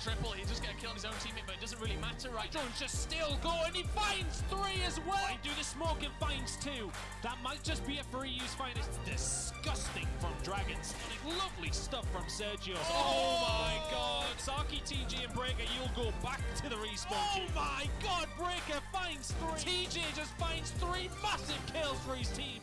triple. He just get a kill on his own teammate, but it doesn't really matter right now. Jones just still going. He finds 3 as well. Might do the smoke and finds 2. That might just be it for EU's finest. Disgusting from Dragons. Lovely stuff from Sergio. Oh my god. Saki, TG, and Breaker, you'll go back to the respawn. Oh my god. Breaker finds 3. TJ just finds 3 massive kills for his team.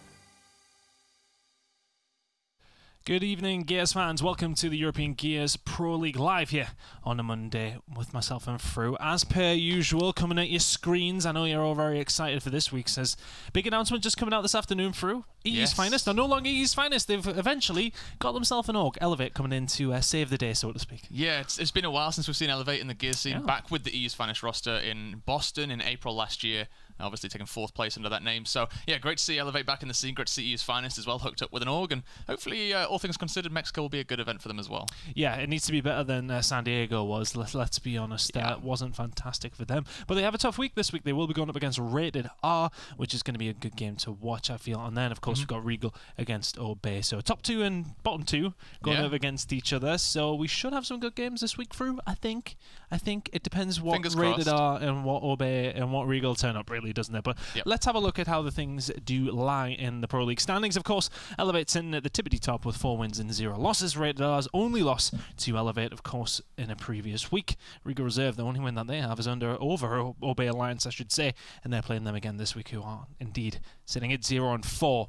Good evening, Gears fans. Welcome to the European Gears Pro League live here on a Monday with myself and Fru. As per usual, coming at your screens. I know you're all very excited for this week's big announcement just coming out this afternoon, Fru. EU's finest are no longer EU's finest. They've eventually got themselves an org, Elevate, coming in to save the day, so to speak. Yeah, it's been a while since we've seen Elevate in the Gears scene. Back with the EU's finest roster in Boston in April last year. Obviously taking 4th place under that name. So, yeah, great to see Elevate back in the scene. Great to see EU's finest as well, hooked up with an org. And hopefully, all things considered, Mexico will be a good event for them as well. Yeah, it needs to be better than San Diego was. Let's be honest. It wasn't fantastic for them. But they have a tough week this week. They will be going up against Rated R, which is going to be a good game to watch, I feel. And then, of course, we've got Regal against Obey. So, top 2 and bottom 2 going up against each other. So, we should have some good games this week, Fru, I think. It depends what Rated R and what Obey and what Regal turn up, really, doesn't it? But let's have a look at how the things do lie in the Pro League standings. Of course, Elevate sitting at the tippity top with 4 wins and 0 losses. Rated R's only loss to Elevate, of course, in a previous week. Regal Reserve, the only win that they have is over Obey Alliance, I should say, and they're playing them again this week, who are indeed sitting at 0-4.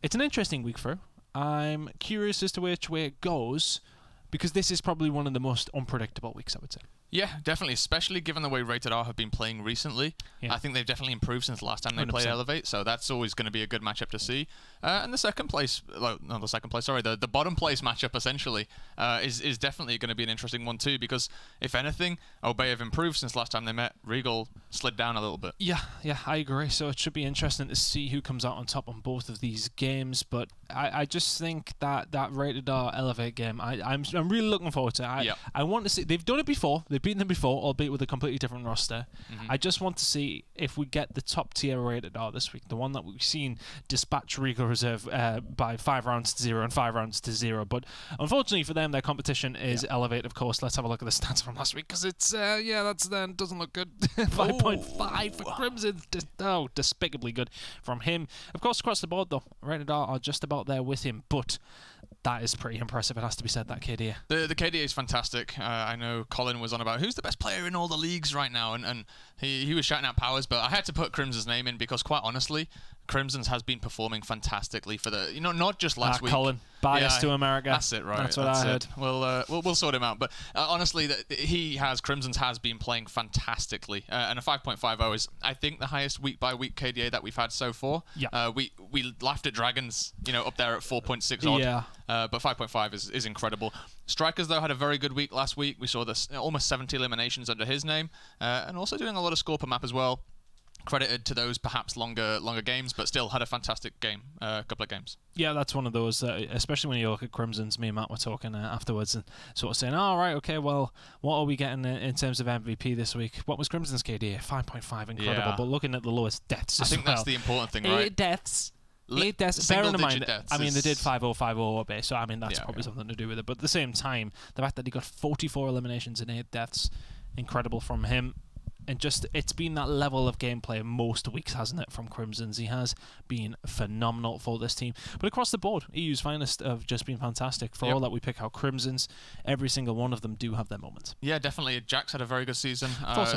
It's an interesting week for. I'm curious as to which way it goes, because this is probably one of the most unpredictable weeks, I would say. Yeah, definitely, especially given the way Rated R have been playing recently. I think they've definitely improved since the last time they 100%. Played Elevate, so that's always going to be a good matchup to see. And the second place, the bottom place matchup essentially is definitely going to be an interesting one too, because if anything, Obey have improved since last time they met. Regal slid down a little bit. Yeah, I agree. So it should be interesting to see who comes out on top on both of these games. But I just think that Rated R Elevate game, I'm really looking forward to it. I want to see. They've done it before. They've beaten them before, albeit with a completely different roster. I just want to see if we get the top tier Rated R this week, the one that we've seen dispatch Regal Reserve by 5 rounds to 0 and 5 rounds to 0. But unfortunately for them, their competition is Elevate, of course. Let's have a look at the stats from last week, because it's doesn't look good. 5.5 for Crimson. Despicably good from him. Of course, across the board though, Rated R are just about there with him, but that is pretty impressive, it has to be said, that KDA. The KDA is fantastic. I know Colin was on about who's the best player in all the leagues right now, and he was shouting out Powers, but I had to put Crimson's name in because, quite honestly, Crimson's has been performing fantastically for the, not just last week. Colin, bias to America. That's it, right? That's what I heard. We'll sort him out. But honestly, Crimson's has been playing fantastically, and a 5.50 is, I think, the highest week-by-week KDA that we've had so far. We laughed at Dragons, up there at 4.6 odd. But 5.5 is incredible. Strikers, though, had a very good week last week. We saw this almost 70 eliminations under his name, and also doing a lot of score per map as well. Credited to those perhaps longer games, but still had a fantastic game, couple of games. Yeah, that's one of those, especially when you look at Crimson's. Me and Matt were talking afterwards and sort of saying, right, okay, well, what are we getting in terms of MVP this week? What was Crimson's KDA? 5.5, incredible. But looking at the lowest deaths as well. I think that's the important thing, right? 8 deaths. 8 deaths. Bearing in mind, deaths I mean, they did 5-0-5-0 Obey, so I mean, that's probably something to do with it. But at the same time, the fact that he got 44 eliminations and 8 deaths, incredible from him. And just, it's been that level of gameplay most weeks, hasn't it, from Crimson's? He has been phenomenal for this team. But across the board, EU's finest have just been fantastic. For all that we pick out Crimson's, every single one of them do have their moments. Yeah, definitely. Jack's had a very good season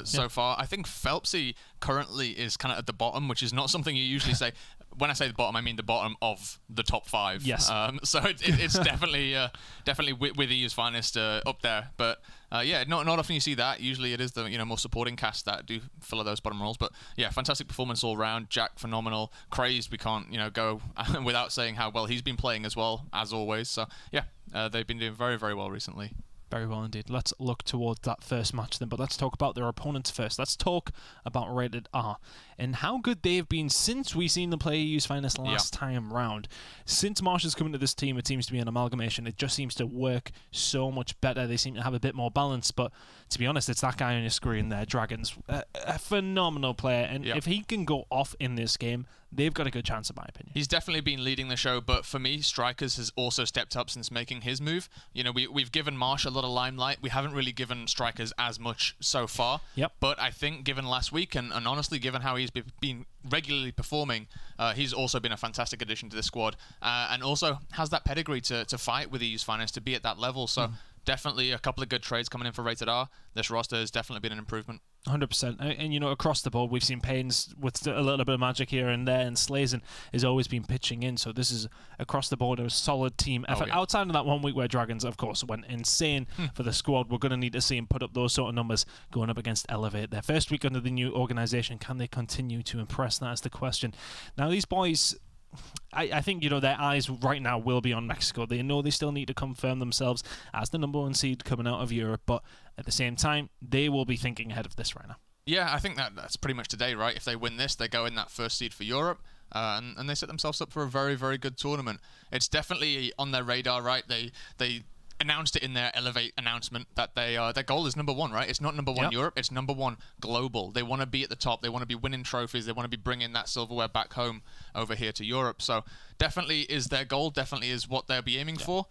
so far. I think Phelpsy currently is kind of at the bottom, which is not something you usually say. When I say the bottom, I mean the bottom of the top 5. Yes. So it's definitely with EU's finest up there. But yeah, not often you see that. Usually it is the more supporting cast that do fill those bottom roles. But yeah, fantastic performance all round. Jack, phenomenal. Crazed, we can't go without saying how well he's been playing as well, as always. So yeah, they've been doing very, very well recently. Very well indeed. Let's look towards that first match then, but let's talk about their opponents first. Let's talk about Rated R and how good they've been since we've seen them play EU's finest last time round. Since Marsh has come into this team, it seems to be an amalgamation. It just seems to work so much better. They seem to have a bit more balance, but to be honest, it's that guy on your screen there, Dragons. A phenomenal player, and if he can go off in this game, they've got a good chance in my opinion. He's definitely been leading the show, but for me, Strikers has also stepped up since making his move. You know, we've given Marsh a lot of limelight. We haven't really given Strikers as much so far. Yep. But I think given last week, and honestly, given how he's been regularly performing, he's also been a fantastic addition to the squad, and also has that pedigree to fight with EU's finest, to be at that level. So definitely a couple of good trades coming in for Rated R. This roster has definitely been an improvement. 100%. And you know, across the board, we've seen Paynes with a little bit of magic here and there, and Slazen has always been pitching in. So this is across the board a solid team effort. Outside of that 1 week where Dragons, of course, went insane for the squad, we're going to need to see him put up those sort of numbers going up against Elevate. Their first week under the new organisation, can they continue to impress? That's the question. Now, these boys, I think, you know, their eyes right now will be on Mexico. They know they still need to confirm themselves as the #1 seed coming out of Europe, but at the same time, they will be thinking ahead of this right now. Yeah, I think that's pretty much today, right? If they win this, they go in that first seed for Europe, and they set themselves up for a very, very good tournament. It's definitely on their radar, right? They announced it in their Elevate announcement that their goal is #1, right? It's not #1 Europe, it's #1 global. They want to be at the top. They want to be winning trophies. They want to be bringing that silverware back home over here to Europe. So definitely is their goal, definitely is what they'll be aiming for.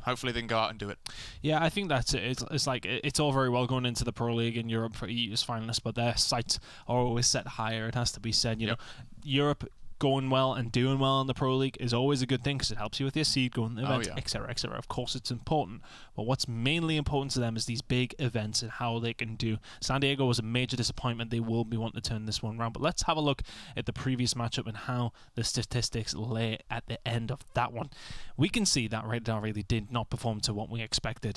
Hopefully they can go out and do it. Yeah, I think that's it. It's like, it's all very well going into the Pro League in Europe for EU's finalists, but their sights are always set higher, it has to be said. You know, Europe going well and doing well in the Pro League is always a good thing because it helps you with your seed, going to events, etc., etc. Of course, it's important, but what's mainly important to them is these big events and how they can do. San Diego was a major disappointment. They will be wanting to turn this one around, but let's have a look at the previous matchup and how the statistics lay at the end of that one. We can see that Rated R really did not perform to what we expected.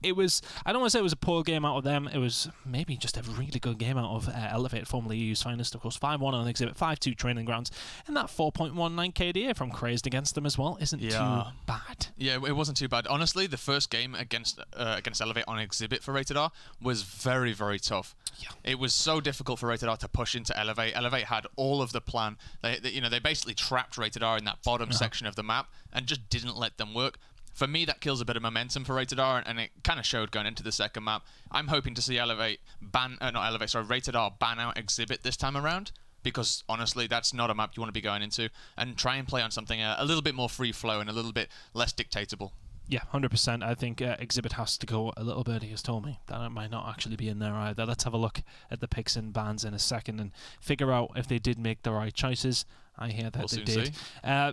It was, I don't want to say it was a poor game out of them. It was maybe just a really good game out of Elevate, formerly EU's finest, of course. 5-1 on Exhibit, 5-2 training grounds. And that 4.19 KDA from Crazed against them as well isn't too bad. Yeah, it wasn't too bad. Honestly, the first game against Elevate on Exhibit for Rated R was very, very tough. Yeah. It was so difficult for Rated R to push into Elevate. Elevate had all of the plan. They basically trapped Rated R in that bottom section of the map and just didn't let them work. For me, that kills a bit of momentum for Rated R, and it kind of showed going into the second map. I'm hoping to see Rated R ban out Exhibit this time around, because honestly, that's not a map you want to be going into, and try and play on something a little bit more free flow and a little bit less dictatable. Yeah, 100%. I think Exhibit has to go a little bit. He has told me that it might not actually be in there either. Let's have a look at the picks and bans in a second and figure out if they did make the right choices. I hear that they did.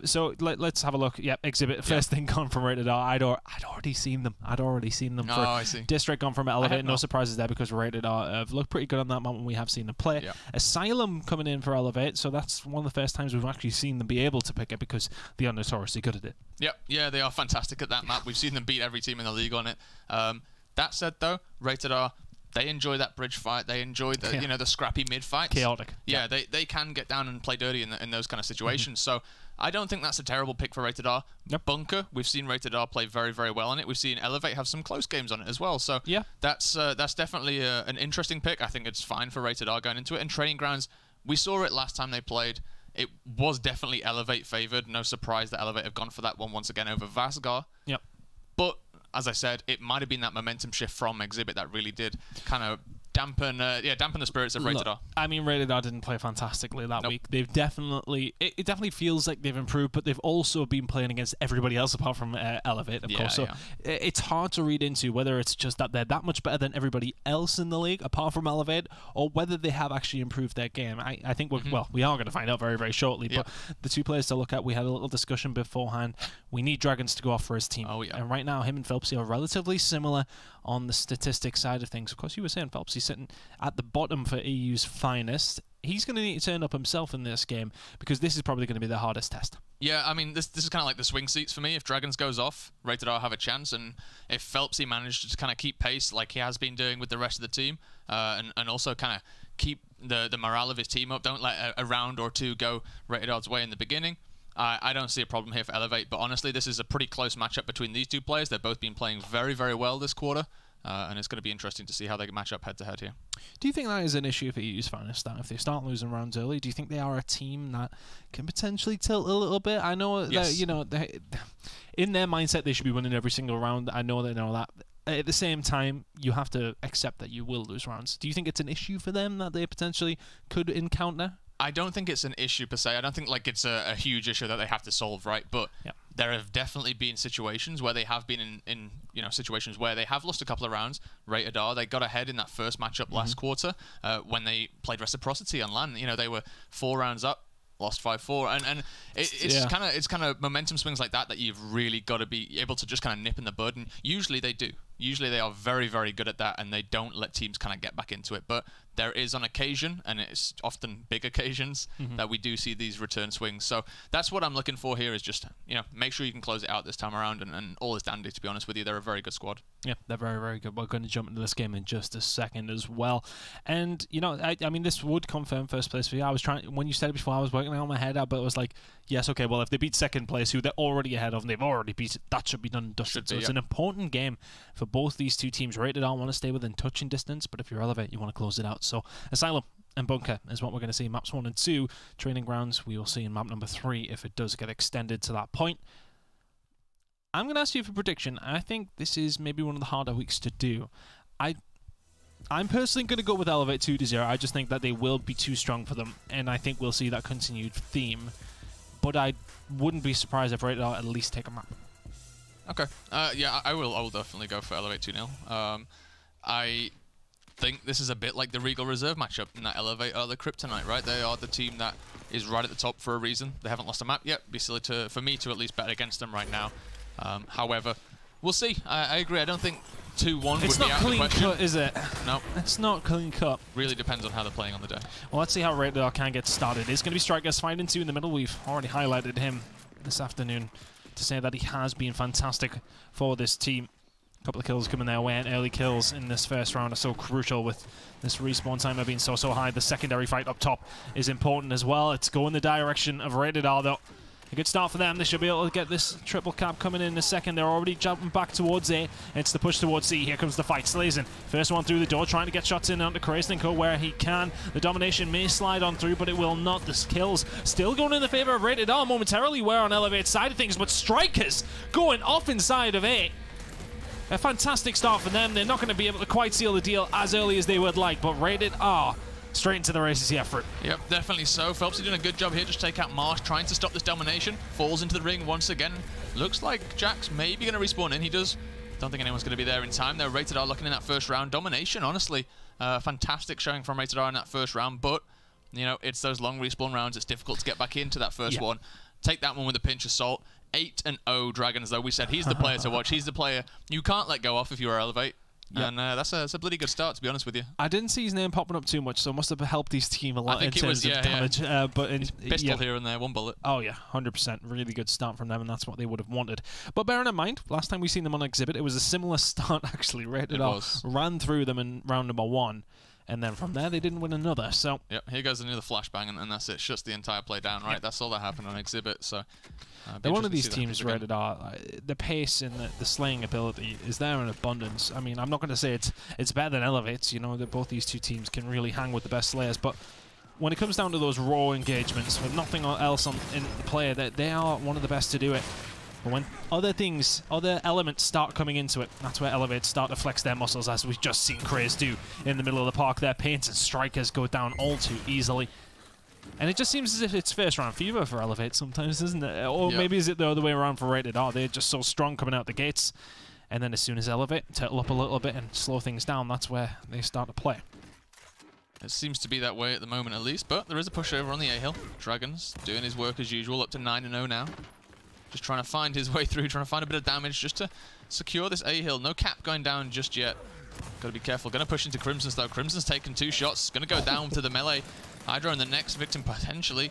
So let's have a look. Yep, Exhibit. First thing gone from Rated R. I'd already seen them. For I see. District gone from Elevate. No surprises there because Rated R have looked pretty good on that map when we have seen them play. Yeah. Asylum coming in for Elevate. So that's one of the first times we've actually seen them be able to pick it because they are notoriously good at it. Yep. Yeah, they are fantastic at that map. We've seen them beat every team in the league on it. That said, though, Rated R, they enjoy that bridge fight. They enjoy the the scrappy mid fights. Chaotic. Yeah, they can get down and play dirty in those kind of situations. So I don't think that's a terrible pick for Rated R. Yep. Bunker, we've seen Rated R play very, very well on it. We've seen Elevate have some close games on it as well. So yeah, that's definitely an interesting pick. I think it's fine for Rated R going into it. And Training Grounds, we saw it last time they played. It was definitely Elevate favored. No surprise that Elevate have gone for that one once again over Vasgar. Yep. But as I said, it might have been that momentum shift from Exhibit that really did kind of dampen the spirits of Rated R. I mean, Rated R didn't play fantastically that week. They've definitely, it definitely feels like they've improved, but they've also been playing against everybody else apart from Elevate, of course. So it's hard to read into whether it's just that they're that much better than everybody else in the league apart from Elevate, or whether they have actually improved their game. I think we are going to find out very, very shortly. But the two players to look at, we had a little discussion beforehand. We need Dragons to go off for his team. And right now, him and Phelpsy are relatively similar on the statistics side of things. Of course, you were saying Phelpsy's sitting at the bottom for EU's finest. He's going to need to turn up himself in this game because this is probably going to be the hardest test. Yeah, I mean, this is kind of like the swing seats for me. If Dragons goes off, Rated R have a chance, and if Phelpsy managed to kind of keep pace like he has been doing with the rest of the team, and also kind of keep the morale of his team up, don't let a round or two go Rated R's way in the beginning, I don't see a problem here for Elevate. But honestly, this is a pretty close matchup between these two players. They've both been playing very, very well this quarter. And it's going to be interesting to see how they match up head-to-head here. Do you think that is an issue for EU's finest, that if they start losing rounds early, do you think they are a team that can potentially tilt a little bit? I know that, you know, in their mindset, they should be winning every single round. I know they know that. At the same time, you have to accept that you will lose rounds. Do you think it's an issue for them that they potentially could encounter? I don't think it's an issue per se. I don't think like it's a huge issue that they have to solve, right? But there have definitely been situations where they have been in situations where they have lost a couple of rounds. Rated R, they got ahead in that first matchup last quarter when they played Reciprocity on LAN. You know, they were 4 rounds up, lost 5-4, and it's kind of momentum swings like that you've really got to be able to just kind of nip in the bud. And usually they do. Usually they are very, very good at that, and they don't let teams kind of get back into it. But there is on occasion, and it's often big occasions, that we do see these return swings. So that's what I'm looking for here, is just, make sure you can close it out this time around, and all is dandy, to be honest with you. They're a very good squad. Yeah, they're very, very good. We're going to jump into this game in just a second as well. And, I mean, this would confirm first place for you. I was trying, when you said it before, I was working out my head out, but it was like, yes, okay, well, if they beat second place, who they're already ahead of, and they've already beat it, that should be done and dusted. So it's an important game for both these two teams. Rated R want to stay within touching distance, but if you're Elevate, you want to close it out. So Asylum and Bunker is what we're going to see in maps 1 and 2. Training grounds we will see in map number 3 if it does get extended to that point. I'm going to ask you for a prediction. I think this is maybe one of the harder weeks to do. I'm personally going to go with Elevate 2-0. I just think that they will be too strong for them, and I think we'll see that continued theme. But I wouldn't be surprised if Rated R at least take a map. Okay. Yeah, I will definitely go for Elevate 2-0. I think this is a bit like the Regal Reserve matchup in that Elevate are the Kryptonite, right? They are the team that is right at the top for a reason. They haven't lost a map yet. It'd be silly for me to at least bet against them right now. However, we'll see. I agree. I don't think 2-1 would be out of the question. It's not clean cut, is it? No. It's not clean cut. Really depends on how they're playing on the day. Well, let's see how Rated R can get started. It's going to be Strikers fighting 2 in the middle. We've already highlighted him this afternoon to say that he has been fantastic for this team. A couple of kills coming their way, and early kills in this first round are so crucial with this respawn timer being so high. The secondary fight up top is important as well. It's going the direction of Rated R, though. A good start for them. They should be able to get this triple cap coming in a second. They're already jumping back towards A. It's the push towards C. Here comes the fight. Slazen, first one through the door, trying to get shots in onto Krasenko where he can. The domination may slide on through, but it will not. The kills still going in the favor of Rated R momentarily. We're on Elevate side of things, but Strikers going off inside of A. A fantastic start for them. They're not going to be able to quite seal the deal as early as they would like, but Rated R straight into the races here for it. Yep, definitely so. Phelps is doing a good job here. Just take out Marsh, trying to stop this domination. Falls into the ring once again. Looks like Jack's maybe going to respawn in. He does. Don't think anyone's going to be there in time. They're Rated R looking in that first round. Domination, honestly. Fantastic showing from Rated R in that first round. But, it's those long respawn rounds. It's difficult to get back into that first one. Take that one with a pinch of salt. 8-0 Dragons, though. We said he's the player to watch. He's the player you can't let go off if you're Elevate. Yep. And that's a bloody good start, to be honest with you. I didn't see his name popping up too much, so it must have helped his team a lot in terms of damage. But pistol here and there, 1 bullet. Oh, yeah, 100%. Really good start from them, and that's what they would have wanted. But bearing in mind, last time we seen them on Exhibit, it was a similar start, actually. Rated R ran through them in round number 1. And then from there, they didn't win another. So yep, here goes another flashbang, and that's it. Shuts the entire play down, right? Yep. That's all that happened on Exhibit. So they're one of these teams, Rated R. The pace and the slaying ability is there in abundance. I mean, I'm not going to say it's better than Elevates. That both these two teams can really hang with the best slayers. But when it comes down to those raw engagements with nothing else in the player, they are one of the best to do it. But when other elements start coming into it, that's where Elevates start to flex their muscles, as we've just seen Kraze do in the middle of the park. Their paints and Strikers go down all too easily. And it just seems as if it's first round fever for Elevate sometimes, isn't it? Or maybe is it the other way around for Rated R? They're just so strong coming out the gates. And then as soon as Elevate turtle up a little bit and slow things down, that's where they start to play. It seems to be that way at the moment at least, but there is a pushover on the A-Hill. Dragons doing his work as usual, up to 9-0 now. Just trying to find his way through, trying to find a bit of damage just to secure this A-Hill. No cap going down just yet. Got to be careful. Going to push into Crimson's, though. Crimson's taken 2 shots. Going to go down to the melee. Hydra and the next victim, potentially.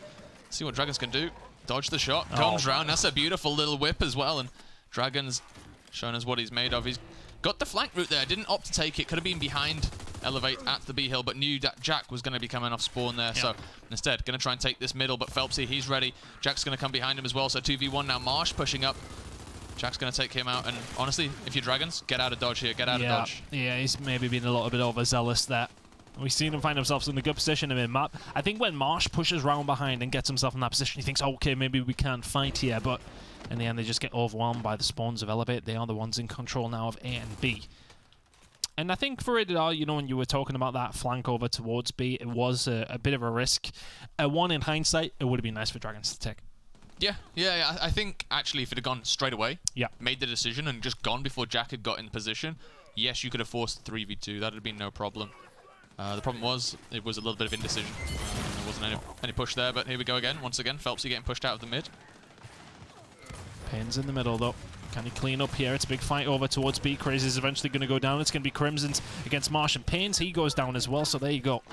See what Dragons can do. Dodge the shot. Comes round. That's a beautiful little whip as well. And Dragons showing us what he's made of. He's got the flank route there. Didn't opt to take it. Could have been behind Elevate at the B-Hill, but knew that Jack was going to be coming off spawn there. So instead, going to try and take this middle, but Phelpsy, he's ready. Jack's going to come behind him as well. So 2v1 now. Marsh pushing up. Jack's going to take him out. And honestly, if you're Dragons, get out of dodge here. Get out of dodge. Yeah, he's maybe been a little bit overzealous there. We've seen him find himself in a good position in mid-map. I think when Marsh pushes round behind and gets himself in that position, he thinks, okay, maybe we can't fight here. But in the end, they just get overwhelmed by the spawns of Elevate. They are the ones in control now of A and B. And I think for Rated R, you know, when you were talking about that flank over towards B, it was a bit of a risk. One, in hindsight, it would have been nice for Dragons to take. Yeah. I think actually if it had gone straight away, made the decision and just gone before Jack had got in position, yes, you could have forced 3v2. That would have been no problem. The problem was, it was a little bit of indecision. There wasn't any push there, but here we go again. Once again, Phelpsy getting pushed out of the mid. Payne's in the middle, though. Can he clean up here? It's a big fight over towards B. Crazy's eventually going to go down. It's going to be Crimson's against Marsh and Payne's. He goes down as well, so there you go.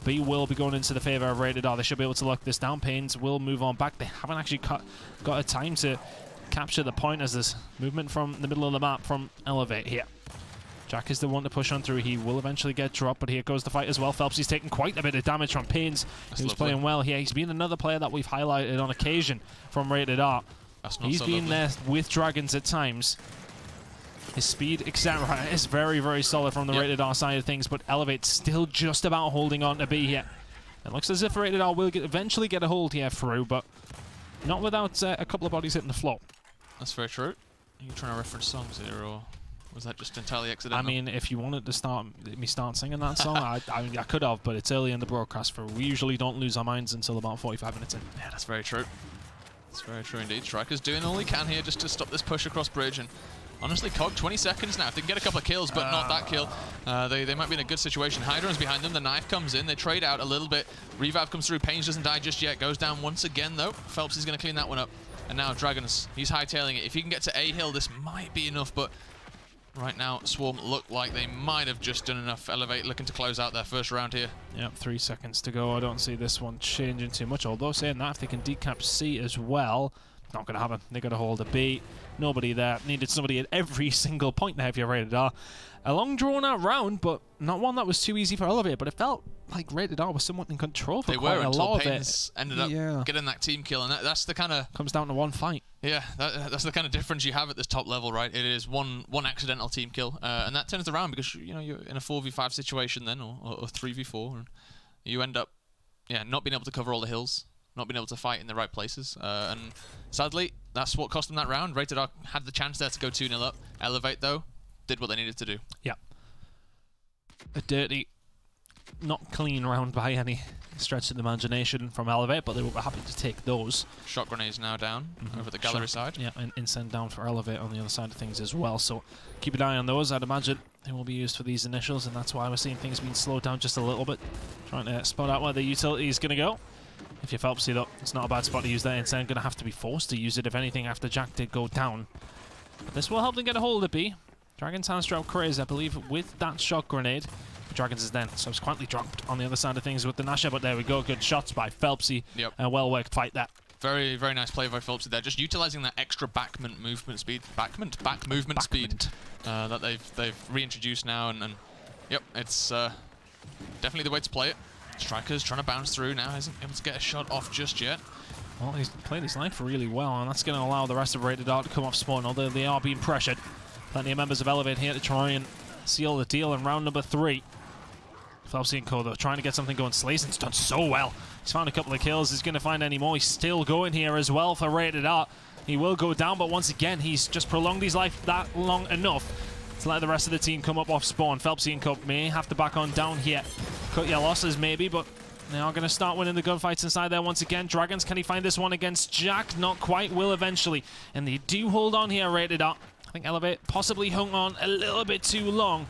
B will be going into the favour of Rated R. They should be able to lock this down. Payne's will move on back. They haven't actually got a time to capture the point as there's movement from the middle of the map from Elevate here. Jack is the one to push on through. He will eventually get dropped, but here goes the fight as well. Phelpsy's taking quite a bit of damage from Payne's. He was playing well here. He's been another player that we've highlighted on occasion from Rated R. He's been there with Dragons at times. His speed, etc., is very, very solid from the Rated R side of things, but Elevate's still just about holding on to B here. It looks as if Rated R will eventually get a hold here through, but not without a couple of bodies hitting the floor. That's very true. Are you trying to reference songs here, or was that just entirely accidental? I mean, if you wanted to start singing that song, I could have, but it's early in the broadcast. We usually don't lose our minds until about 45 minutes in. Yeah, that's very true. It's very true indeed. Striker's doing all he can here just to stop this push across bridge, and honestly, Cog, 20 seconds now. If they can get a couple of kills, but not that kill, they might be in a good situation. Hydron's behind them. The knife comes in. They trade out a little bit. Revive comes through. Pains doesn't die just yet. Goes down once again, though. Phelps is going to clean that one up. And now Dragons, he's hightailing it. If he can get to A hill, this might be enough, but right now, Swarm look like they might have just done enough. Elevate looking to close out their first round here. Yep, 3 seconds to go. I don't see this one changing too much, although saying that, if they can decap C as well, not going to happen. They got to hold a B. Nobody there. Needed somebody at every single point there if you're Rated R. A long drawn-out round, but not one that was too easy for Elevate, but it felt like Rated R was somewhat in control for quite a lot of it. Ended up getting that team kill, and that's the kind of... Comes down to one fight. Yeah, that's the kind of difference you have at this top level, right? It is one accidental team kill, and that turns around because, you know, you're in a 4v5 situation then, or 3v4, and you end up, not being able to cover all the hills, not being able to fight in the right places, and sadly, that's what cost them that round. Rated R had the chance there to go 2-0 up. Elevate, though, did what they needed to do. Yeah. A dirty, not clean round by any stretch of the imagination from Elevate, but they were happy to take those. Shot grenades now down over the gallery side. Yeah, and Incend down for Elevate on the other side of things as well. So keep an eye on those. I'd imagine they will be used for these initials, and that's why we're seeing things being slowed down just a little bit. Trying to spot out where the utility is going to go. If you're Phelpsy, though, it's not a bad spot to use that. Incend going to have to be forced to use it, if anything, after Jack did go down. But this will help them get a hold of B. Dragon's hands drop Craze, I believe, with that shot grenade. Dragons is then subsequently dropped on the other side of things with the Nasher, but there we go. Good shots by Phelpsy. Yep. A well-worked fight there. Very, very nice play by Phelpsy there. Just utilising that extra back movement speed. Back movement speed that they've reintroduced now. And yep, it's definitely the way to play it. Striker's trying to bounce through now. Isn't able to get a shot off just yet. Well, he's played his life really well, and that's going to allow the rest of Rated R to come off spawn, although they are being pressured. Plenty of members of Elevate here to try and seal the deal in round number 3. Phelpsy and Co, though, trying to get something going. Slason's done so well. He's found a couple of kills. He's going to find any more. He's still going here as well for Rated R. He will go down, but once again, he's just prolonged his life that long enough to let the rest of the team come up off spawn. Phelpsy and Co may have to back on down here. Cut your losses, maybe, but they are going to start winning the gunfights inside there once again. Dragons, can he find this one against Jack? Not quite, will eventually. And they do hold on here, Rated R. I think Elevate possibly hung on a little bit too long.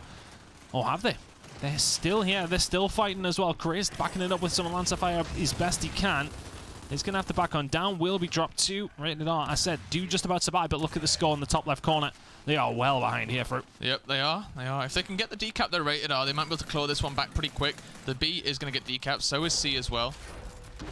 Or have they? They're still here. They're still fighting as well. Chris backing it up with some Lancer Fire as best he can. He's going to have to back on down. Will be dropped to Rated R. I said, do just about survive, but look at the score in the top left corner. They are well behind here for it. Yep, they are. They are. If they can get the decap they're Rated R, they might be able to claw this one back pretty quick. The B is going to get decapped. So is C as well.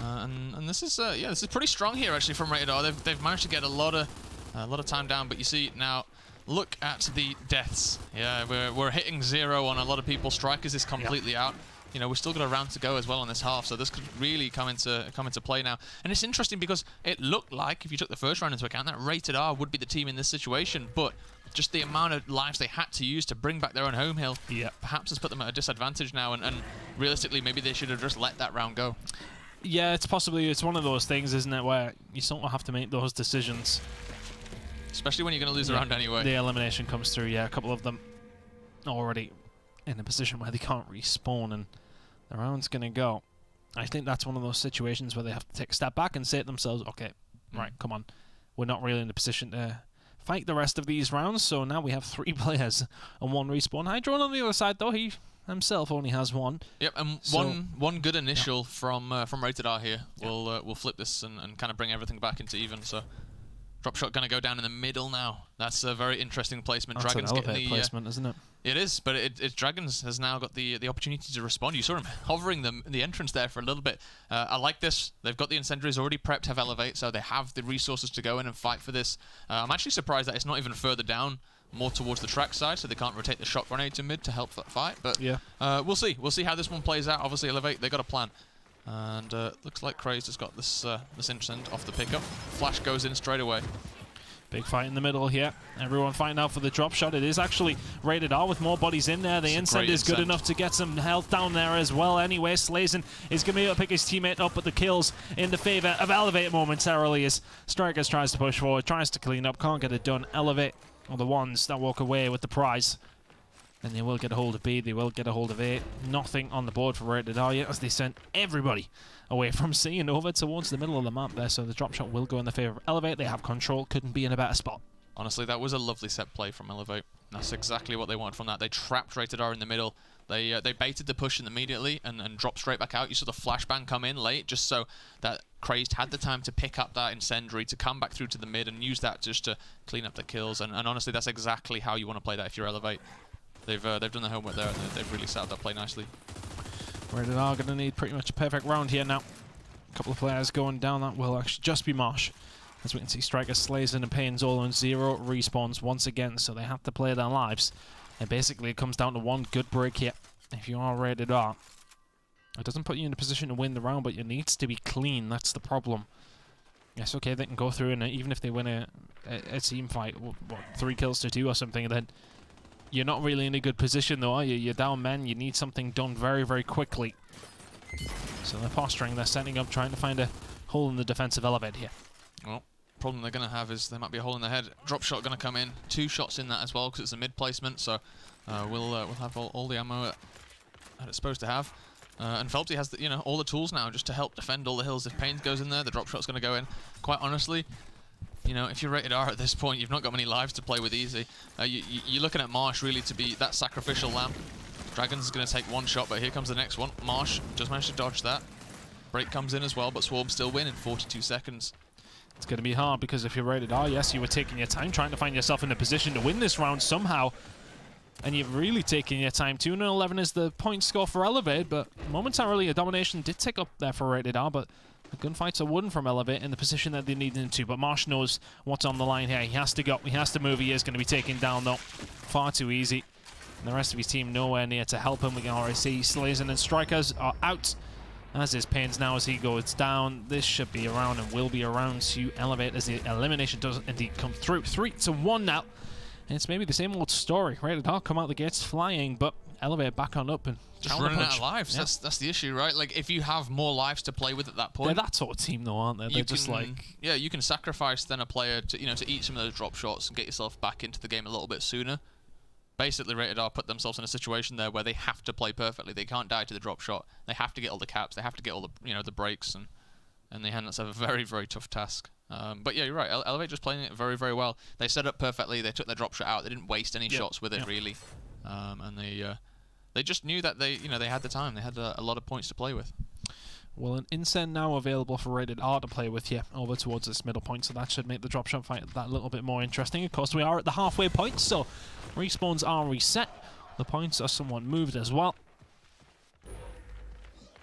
And this is this is pretty strong here actually from Rated R. They've managed to get a lot of time down, but you see now. Look at the deaths. Yeah, we're hitting 0 on a lot of people. Strikers is completely out. You know, we've still got a round to go as well on this half, so this could really come into play now. And it's interesting because it looked like, if you took the first round into account, that Rated R would be the team in this situation, but just the amount of lives they had to use to bring back their own home hill, perhaps has put them at a disadvantage now, and realistically, maybe they should have just let that round go. Yeah, it's one of those things, isn't it, where you sort of have to make those decisions. Especially when you're going to lose a round anyway. The elimination comes through, a couple of them already in a position where they can't respawn, and the round's going to go. I think that's one of those situations where they have to take a step back and say to themselves, okay, right, come on. We're not really in a position to fight the rest of these rounds, so now we have 3 players and 1 respawn. Hydro on the other side, though, he himself only has 1. Yep, and so, one good initial from Rated R here will flip this and kind of bring everything back into even. So DROPSHOT going to go down in the middle now. That's a very interesting placement. That's Dragons an getting the placement, isn't it? It is, but Dragons has now got the opportunity to respond. You saw him hovering the entrance there for a little bit. I like this. They've got the incendiaries already prepped, have Elevate, so they have the resources to go in and fight for this. I'm actually surprised that it's not even further down, more towards the track side, so they can't rotate the shot grenade to mid to help that fight. But yeah, we'll see. We'll see how this one plays out. Obviously, Elevate, they got a plan. And looks like Crazed has got this incend off the pickup. Flash goes in straight away. Big fight in the middle here. Everyone fighting out for the drop shot. It is actually Rated R with more bodies in there. The incend is good enough to get some health down there as well. Anyway, Slazen is going to be able to pick his teammate up, but the kills in the favor of Elevate momentarily as Strikers tries to push forward, tries to clean up, can't get it done. Elevate are the ones that walk away with the prize. And they will get a hold of B, they will get a hold of A. Nothing on the board for Rated R yet as they sent everybody away from C and over towards the middle of the map there. So the drop shot will go in the favor of Elevate. They have control, couldn't be in a better spot. Honestly, that was a lovely set play from Elevate. That's exactly what they wanted from that. They trapped Rated R in the middle. They baited the push in immediately and dropped straight back out. You saw the flashbang come in late just so that Crazed had the time to pick up that incendiary, to come back through to the mid and use that just to clean up the kills. And honestly, that's exactly how you want to play that if you're Elevate. They've done their homework there, and they've really set up that play nicely. Rated R going to need pretty much a perfect round here now. A couple of players going down. That will actually just be Marsh. As we can see, Striker slays and Pains all on 0 respawns once again, so they have to play their lives. And basically, it comes down to one good break here. If you are Rated R, it doesn't put you in a position to win the round, but it needs to be clean. That's the problem. Yes, okay, they can go through, and even if they win a team fight, what, 3 kills to 2 or something, then you're not really in a good position, though, are you? You're down men. You need something done very, very quickly. So they're posturing. They're setting up, trying to find a hole in the defensive Elevate here. Well, problem they're going to have is there might be a hole in their head. Drop shot going to come in. 2 shots in that as well because it's a mid placement. So we'll have all the ammo that it's supposed to have. And Phelpsy has all the tools now just to help defend all the hills. If Pains goes in there, the drop shot's going to go in. Quite honestly, if you're Rated R at this point, you've not got many lives to play with easy. You're looking at Marsh really to be that sacrificial lamb. Dragons is going to take 1 shot, but here comes the next one. Marsh just managed to dodge that. Break comes in as well, but Swarm still win in 42 seconds. It's going to be hard because if you're Rated R, yes, you were taking your time trying to find yourself in a position to win this round somehow. And you're really taking your time. 2-11 is the point score for Elevate, but momentarily a domination did tick up there for Rated R, but the gunfights are won from Elevate in the position that they need them to. But Marsh knows what's on the line here. He has to go. He has to move. He is going to be taken down, though. Far too easy. And the rest of his team nowhere near to help him. We can already see Slazen and Strikers are out. As is Pains now as he goes down. This should be around and will be around to Elevate as the elimination does indeed come through. 3-1 now. And it's maybe the same old story. Rated R come out the gates flying, but Elevate back on up and just running out of lives. Yeah. That's the issue, right? Like, if you have more lives to play with at that point, they're that sort of team, though, aren't they? They're just like, yeah, you can sacrifice then a player to to eat some of those drop shots and get yourself back into the game a little bit sooner. Basically, Rated R put themselves in a situation there where they have to play perfectly. They can't die to the drop shot. They have to get all the caps. They have to get all the the breaks, and they have a very, very tough task. But yeah, you're right. Elevate just playing it very, very well. They set up perfectly. They took their drop shot out. They didn't waste any shots with it really, and they just knew that they had the time. They had a lot of points to play with. Well, an incend now available for Rated R to play with here over towards this middle point, so that should make the drop shot fight that little bit more interesting. Of course, we are at the halfway point, so respawns are reset. The points are somewhat moved as well.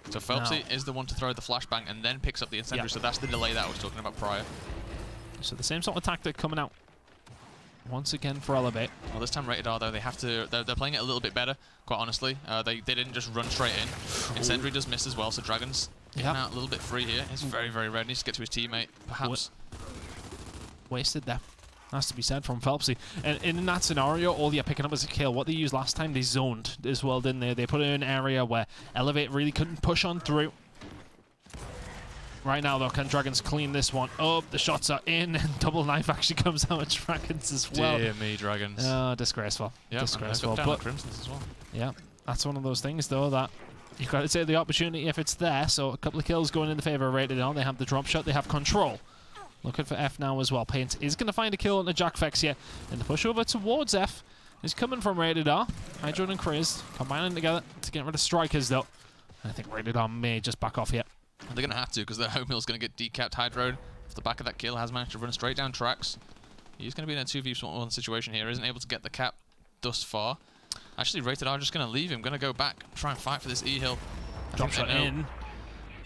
So Phelpsy is the one to throw the flashbang and then picks up the incendiary, so that's the delay that I was talking about prior. So the same sort of tactic coming out once again for Elevate. Well, this time Rated R, though, they have to. They're playing it a little bit better, quite honestly. They didn't just run straight in. Incendiary does miss as well, so Dragons getting out a little bit free here. It's very, very red. Needs to get to his teammate, perhaps. Wasted there. Has to be said from Phelpsy. And in that scenario, all you're picking up is a kill. What they used last time, they zoned as well, didn't they? They put it in an area where Elevate really couldn't push on through. right now, though. Can Dragons clean this one up? The shots are in, and double knife actually comes out of Dragons as well. Dear me, Dragons. Disgraceful. Yeah, disgraceful. But Crimson's as well. Yeah, that's one of those things, though, that you've got to take the opportunity if it's there. So a couple of kills going in the favor of Rated R. They have the drop shot. They have control. Looking for F now as well. Paint is going to find a kill on the Jack Vex here. And the push over towards F is coming from Rated R. Hydron and Kriz combining together to get rid of strikers, though. I think Rated R may just back off here. They're going to have to, because their home hill is going to get decapped. Hydro, off the back of that kill, has managed to run straight down tracks. He's going to be in a 2v1 situation here. Isn't able to get the cap thus far. Actually, Rated R just going to leave him. Going to go back, try and fight for this E-hill. Drop shot in.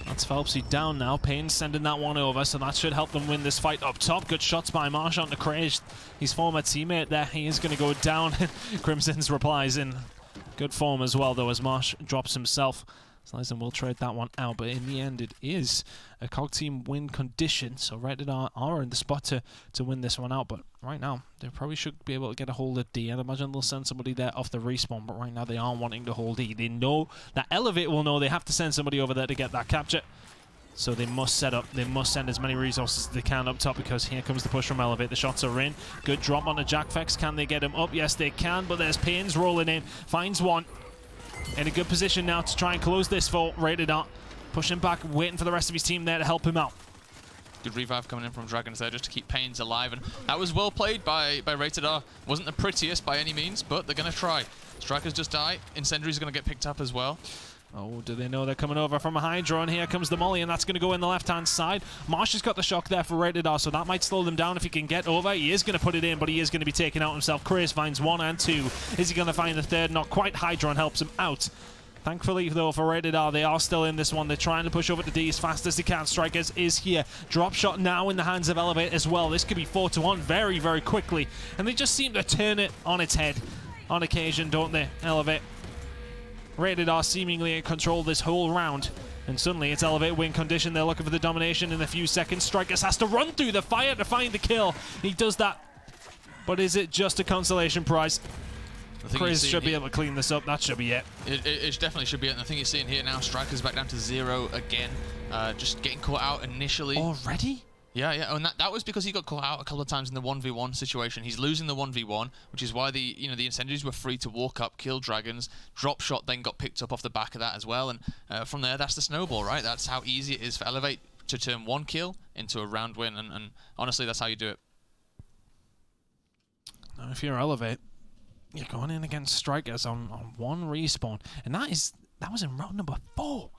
That's Phelpsy down now. Payne's sending that one over, so that should help them win this fight up top. Good shots by Marsh on the Craig. His former teammate there. He is going to go down. Crimson's replies in good form as well, though, as Marsh drops himself. Slizen will trade that one out, but in the end, it is a COG team win condition. So Rated R are in the spot to win this one out, but right now, they probably should be able to get a hold of D. I'd imagine they'll send somebody there off the respawn, but right now they are wanting to hold E. They know that Elevate will know they have to send somebody over there to get that capture. So they must set up, they must send as many resources as they can up top, because here comes the push from Elevate. The shots are in. Good drop on the Jack Vex. Can they get him up? Yes, they can, but there's Payne's rolling in. Finds one. In a good position now to try and close this for Rated R. Pushing back, waiting for the rest of his team there to help him out. Good revive coming in from Dragons there just to keep Payne's alive, and that was well played by Rated R. Wasn't the prettiest by any means, but they're going to try. Strikers just die. Incendiary's going to get picked up as well. Oh, do they know they're coming over from a high draw? And here comes the molly, and that's going to go in the left-hand side. Marsh has got the shock there for Rated R, so that might slow them down if he can get over. He is going to put it in, but he is going to be taken out himself. Chris finds 1 and 2. Is he going to find the third? Not quite. Hydron helps him out. Thankfully, though, for Rated R, they are still in this one. They're trying to push over to D as fast as they can. Strikers is here. Drop shot now in the hands of Elevate as well. This could be 4-1 very, very quickly. And they just seem to turn it on its head on occasion, don't they, Elevate? Rated R seemingly in control this whole round. And suddenly it's Elevate win condition. They're looking for the domination in a few seconds. Strikers has to run through the fire to find the kill. He does that. But is it just a consolation prize? Chris should be able to clean this up. That should be it. It definitely should be it. And I think you're seeing here now, Strikers back down to 0 again. Just getting caught out initially. Already? Yeah. And that was because he got caught out a couple of times in the 1v1 situation. He's losing the 1v1, which is why the Incendiaries were free to walk up, kill Dragons. Drop shot then got picked up off the back of that as well. And from there, that's the snowball, right? That's how easy it is for Elevate to turn one kill into a round win. And honestly, that's how you do it. Now, if you're Elevate, you're going in against Strikers on one respawn. And that was in round number 4.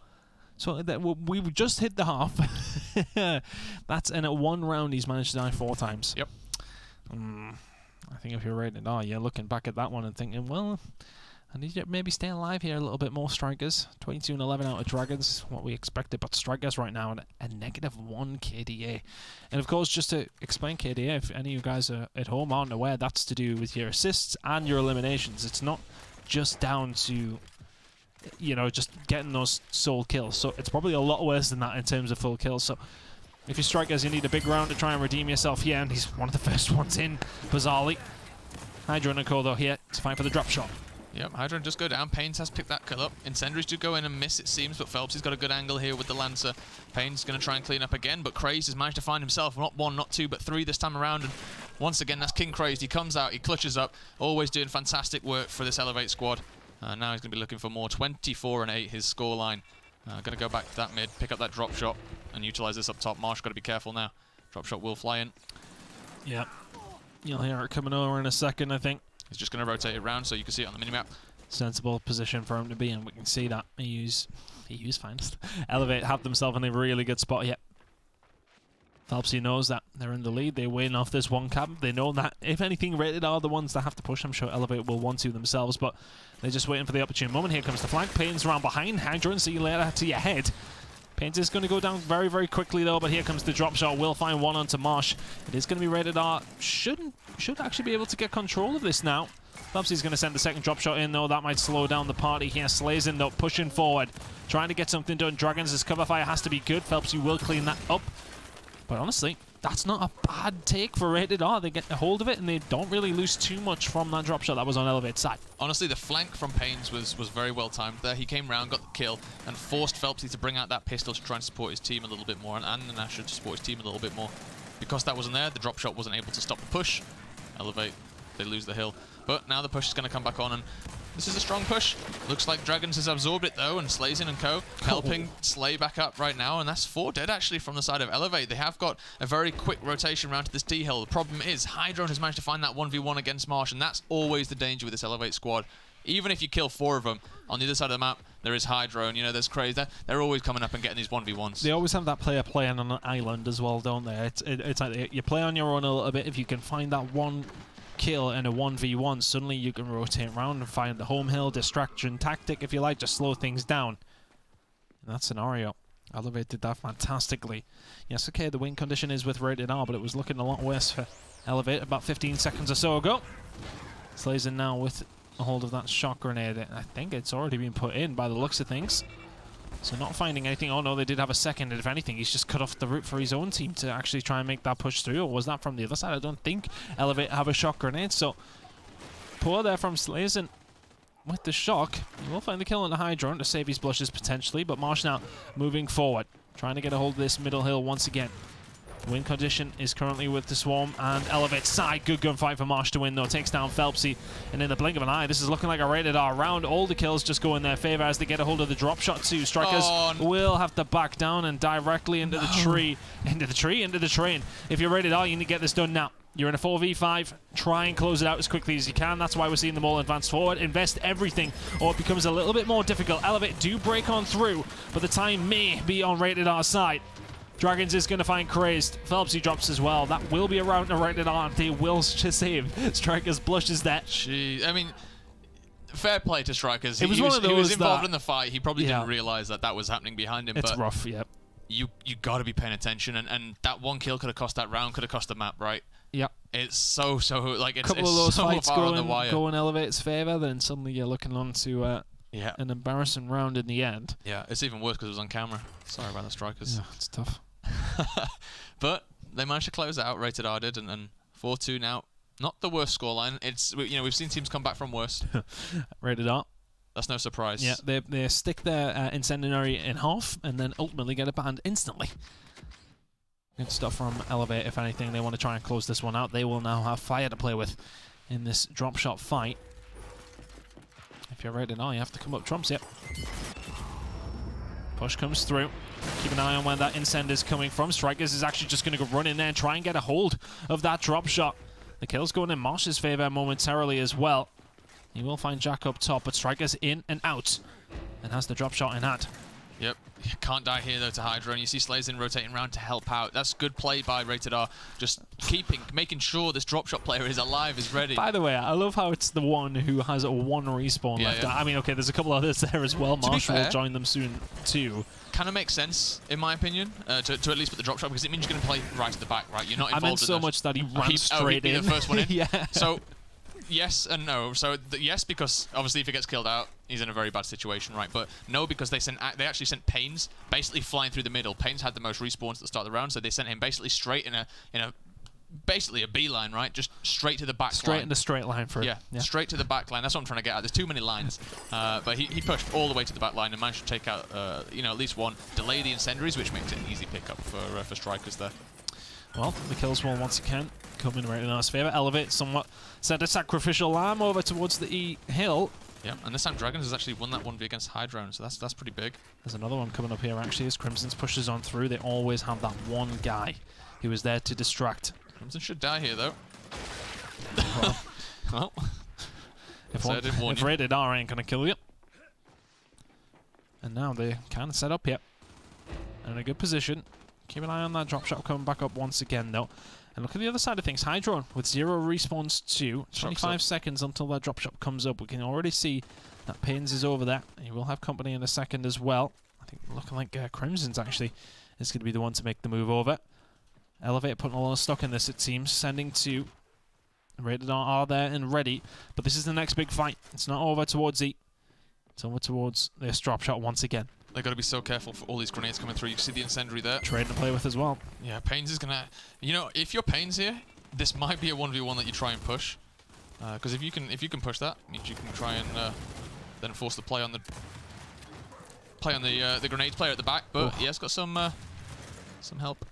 So we've just hit the half. And at one round, he's managed to die 4 times. Yep. I think if you're Rated R, you're looking back at that one and thinking, well, I need to maybe stay alive here a little bit more. Strikers. 22 and 11 out of Dragons, what we expected. But Strikers right now at a -1 KDA. And of course, just to explain KDA, if any of you guys are at home aren't aware, that's to do with your assists and your eliminations. It's not just down to, just getting those sole kills. So it's probably a lot worse than that in terms of full kills. So if you're Strikers, you need a big round to try and redeem yourself here. And he's one of the first ones in, bizarrely. Hydro and Nicole, though, here to fight for the drop shot. Yep, Hydra just go down. Payne's has picked that kill up. Incendiaries do go in and miss, it seems, but Phelps has got a good angle here with the Lancer. Payne's going to try and clean up again, but Crazed has managed to find himself not 1, not 2, but 3 this time around. And once again, that's King Crazed. He comes out, he clutches up, always doing fantastic work for this Elevate squad. Now he's going to be looking for more. 24 and 8, his scoreline. Going to go back to that mid, pick up that drop shot, and utilize this up top. Marsh got to be careful now. Drop shot will fly in. Yep. You'll hear it coming over in a second, I think. He's just going to rotate it around so you can see it on the minimap. Sensible position for him to be in. We can see that. He used finest. Elevate have themselves in a really good spot here. Phelpsy knows that they're in the lead. They win off this one cap. They know that if anything, Rated are the ones that have to push. I'm sure Elevate will want to themselves, but they're just waiting for the opportune moment. Here comes the flank. Payne's around behind. Hydron, see you later to your head. Payne's is going to go down very, very quickly though, but here comes the drop shot. Will find one onto Marsh. It is going to be Rated R. Should actually be able to get control of this now. Phelpsy's going to send the second drop shot in, though. That might slow down the party here. Slazen, though, pushing forward. Trying to get something done. Dragons' cover fire has to be good. Phelpsy will clean that up. But honestly, that's not a bad take for Rated R. They get a hold of it, and they don't really lose too much from that drop shot that was on Elevate's side. Honestly, the flank from Pains was very well timed there. He came round, got the kill, and forced Phelpsy to bring out that pistol to try and support his team a little bit more, and Nasher to support his team a little bit more. Because that wasn't there, the drop shot wasn't able to stop the push. Elevate, they lose the hill. But now the push is going to come back on, and this is a strong push. Looks like Dragons has absorbed it though, and Slazin and co helping Slay back up right now, and that's 4 dead actually from the side of Elevate. They have got a very quick rotation round to this D hill. The problem is Hydron has managed to find that 1v1 against Marsh, and that's always the danger with this Elevate squad. Even if you kill 4 of them, on the other side of the map, there is Hydron, you know, there's Crazy. They're always coming up and getting these 1v1s. They always have that player playing on an island as well, don't they? It's like you play on your own a little bit. If you can find that one kill in a 1v1, suddenly you can rotate around and find the home hill, distraction tactic, if you like, just slow things down. In that scenario, Elevate did that fantastically. Yes, okay, the win condition is with Rated R, but it was looking a lot worse for Elevate about 15 seconds or so ago. Slazin now with a hold of that shock grenade. I think it's already been put in by the looks of things. So not finding anything. Oh no, they did have a second, and if anything, he's just cut off the route for his own team to actually try and make that push through. Or was that from the other side? I don't think Elevate have a shock grenade, so poor there from Slazin with the shock. He will find the kill on the Hydron to save his blushes potentially, but Marsh now moving forward, trying to get a hold of this middle hill once again. Win condition is currently with the Swarm and Elevate side. Good gunfight for Marsh to win though. Takes down Phelpsy, and in the blink of an eye, this is looking like a Rated R round. All the kills just go in their favor as they get a hold of the drop shot too. Strikers will have to back down and directly into the tree. Into the train. If you're Rated R, you need to get this done now. You're in a 4v5. Try and close it out as quickly as you can. That's why we're seeing them all advance forward. Invest everything, or it becomes a little bit more difficult. Elevate do break on through, but the time may be on Rated R's side. Dragons is going to find Crazed. Phelpsy drops as well. That will be around to Rated R. They will save. Strikers blushes that. Gee, I mean, fair play to Strikers. He was involved in the fight. He probably didn't realize that that was happening behind him. It's rough, yeah. You got to be paying attention, and that one kill could have cost that round, could have cost the map, right? Yep. It's so like it's, couple of those so fights far on the wire. Go in Elevate's favor, then suddenly you're looking on to an embarrassing round in the end. Yeah, it's even worse because it was on camera. Sorry about the Strikers. Yeah, it's tough. But they managed to close out. Rated R did, and 4-2 now. Not the worst scoreline. It's, you know, we've seen teams come back from worse. Rated R. That's no surprise. Yeah, they stick their incendiary in half and then ultimately get it banned instantly. Good stuff from Elevate. If anything, they want to try and close this one out. They will now have fire to play with in this drop shot fight. If you're Rated R, you have to come up trumps. Yep. Push comes through. Keep an eye on where that incend is coming from. Strikers is actually just going to go run in there and try and get a hold of that drop shot. The kill's going in Marsh's favor momentarily as well. He will find Jack up top, but Strikers in and out and has the drop shot in hand. Yep, can't die here though to Hydra, and you see Slazin rotating around to help out. That's good play by Rated R, just making sure this drop shot player is alive, is ready. By the way, I love how it's the one who has a 1 respawn left. Yeah. I mean, okay, there's a couple others there as well. Marsh will join them soon too. Kind of makes sense, in my opinion, to at least put the drop shot, because it means you're going to play right to the back, right? You're not involved I meant so much that he ran straight in. The first one in. Yeah. So, yes and no. So, yes, because obviously if he gets killed out, he's in a very bad situation, right? But no, because they actually sent Pains basically flying through the middle. Pains had the most respawns at the start of the round, so they sent him basically straight in a basically a beeline, right? Just straight to the back line. Straight in a straight line for yeah, straight to the back line. That's what I'm trying to get at. There's too many lines. But he pushed all the way to the back line and managed to take out, you know, at least one. Delay the incendiaries, which makes it an easy pickup for Strikers there. Well, the kills will once again come in right in our favour. Elevate somewhat sent a sacrificial lamb over towards the E hill. Yeah, and this time Dragons has actually won that 1v against Hydron, so that's pretty big. There's another one coming up here actually as Crimson's pushes on through. They always have that one guy who is there to distract. Crimson should die here though. Well, if Rated R ain't gonna kill you. And now they kind of set up here. In a good position. Keep an eye on that drop shot coming back up once again though. And look at the other side of things. Hydron with 0 respawns too. 25 seconds until that drop shot comes up. We can already see that Pains is over there. He will have company in a second as well. I think looking like Crimson's actually is going to be the one to make the move over. Elevate putting a lot of stock in this, it seems. Sending to Rated R there and ready. But this is the next big fight. It's not over towards E. It's over towards this drop shot once again. They got to be so careful for all these grenades coming through. You see the incendiary there. Trade to play with as well. Yeah, Pains is gonna. You know, if your Pains here, this might be a 1v1 that you try and push. Because if you can push that, it means you can try and then force the play on the grenades player at the back. But yeah, it's got some help.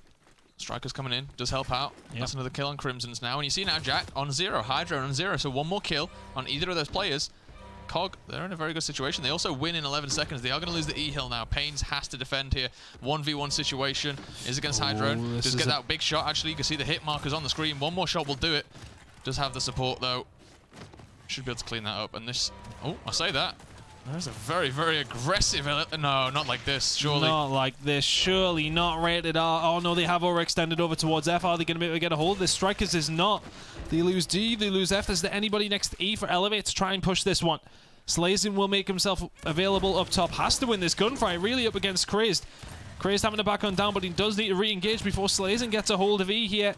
Striker's coming in, does help out. Yep. That's another kill on Crimson's now. And you see now Jack on 0, Hydra on 0. So one more kill on either of those players. Cog, they're in a very good situation. They also win in 11 seconds. They are going to lose the E-Hill now. Pains has to defend here. 1v1 situation is against Hydra. Does get that big shot, actually. You can see the hit markers on the screen. One more shot will do it. Does have the support, though. Should be able to clean that up. And this... Oh, I say that. There's a very, very aggressive... No, not like this, surely. Not like this, surely. Not rated R. Oh, no, they have overextended over towards F. Are they going to be able to get a hold of this? Strikers is not. They lose D, they lose F. Is there anybody next to E for Elevate to try and push this one? Slazin will make himself available up top. Has to win this gunfight, really up against Crazed. Crazed having to back on down, but he does need to re-engage before Slazin gets a hold of E here.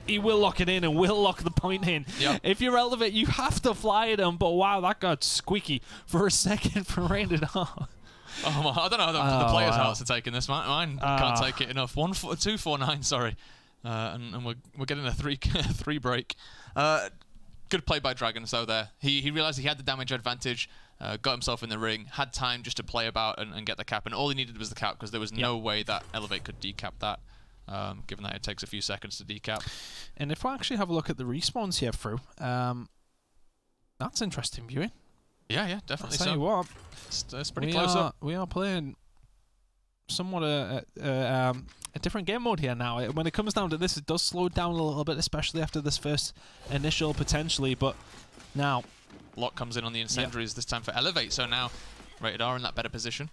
He will lock it in and will lock the point in. Yep. If you're Elevate, you have to fly at him, but wow, that got squeaky for a second for Rated R. Oh, I don't know how the players' hearts are taking this. Mine can't take it enough. 249, sorry. And we're getting a 3 break. Good play by Dragons, though, there. He realized he had the damage advantage, got himself in the ring, had time just to play about and get the cap, and all he needed was the cap, because there was no way that Elevate could decap that, given that it takes a few seconds to decap. And if I actually have a look at the respawns here through, that's interesting viewing. Yeah, definitely so. I'll tell you what. It's pretty close up. We are playing somewhat a different game mode here now. When it comes down to this, it does slow down a little bit, especially after this first initial potentially, but now... Lock comes in on the incendiaries this time for Elevate, so now Rated R in that better position.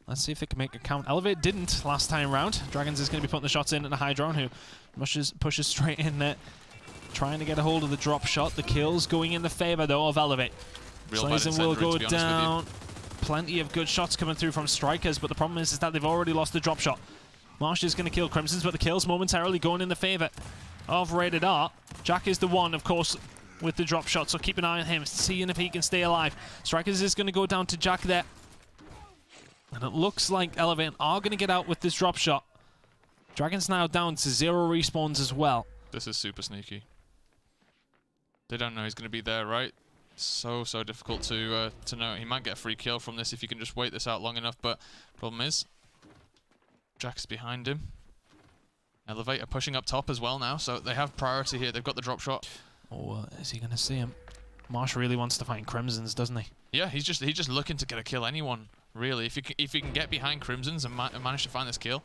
Let's see if they can make a count. Elevate didn't last time round. Dragons is going to be putting the shots in at the Hydron, who pushes straight in there, trying to get a hold of the drop shot. The kills going in the favor, though, of Elevate. Slazin will go down. Plenty of good shots coming through from Strikers, but the problem is that they've already lost the drop shot. Marsh is going to kill Crimsons, but the kills momentarily going in the favor of Rated R. Jack is the one, of course, with the drop shot, so keep an eye on him, seeing if he can stay alive. Strikers is going to go down to Jack there. And it looks like Elevate are going to get out with this drop shot. Dragons now down to 0 respawns as well. This is super sneaky. They don't know he's going to be there, right? So difficult to know. He might get a free kill from this if you can just wait this out long enough, but problem is, Jack's behind him. Elevate are pushing up top as well now, so they have priority here. They've got the drop shot. Oh, is he going to see him? Marsh really wants to find Crimsons, doesn't he? Yeah, he's just looking to get a kill anyone, really. If he can get behind Crimsons and manage to find this kill,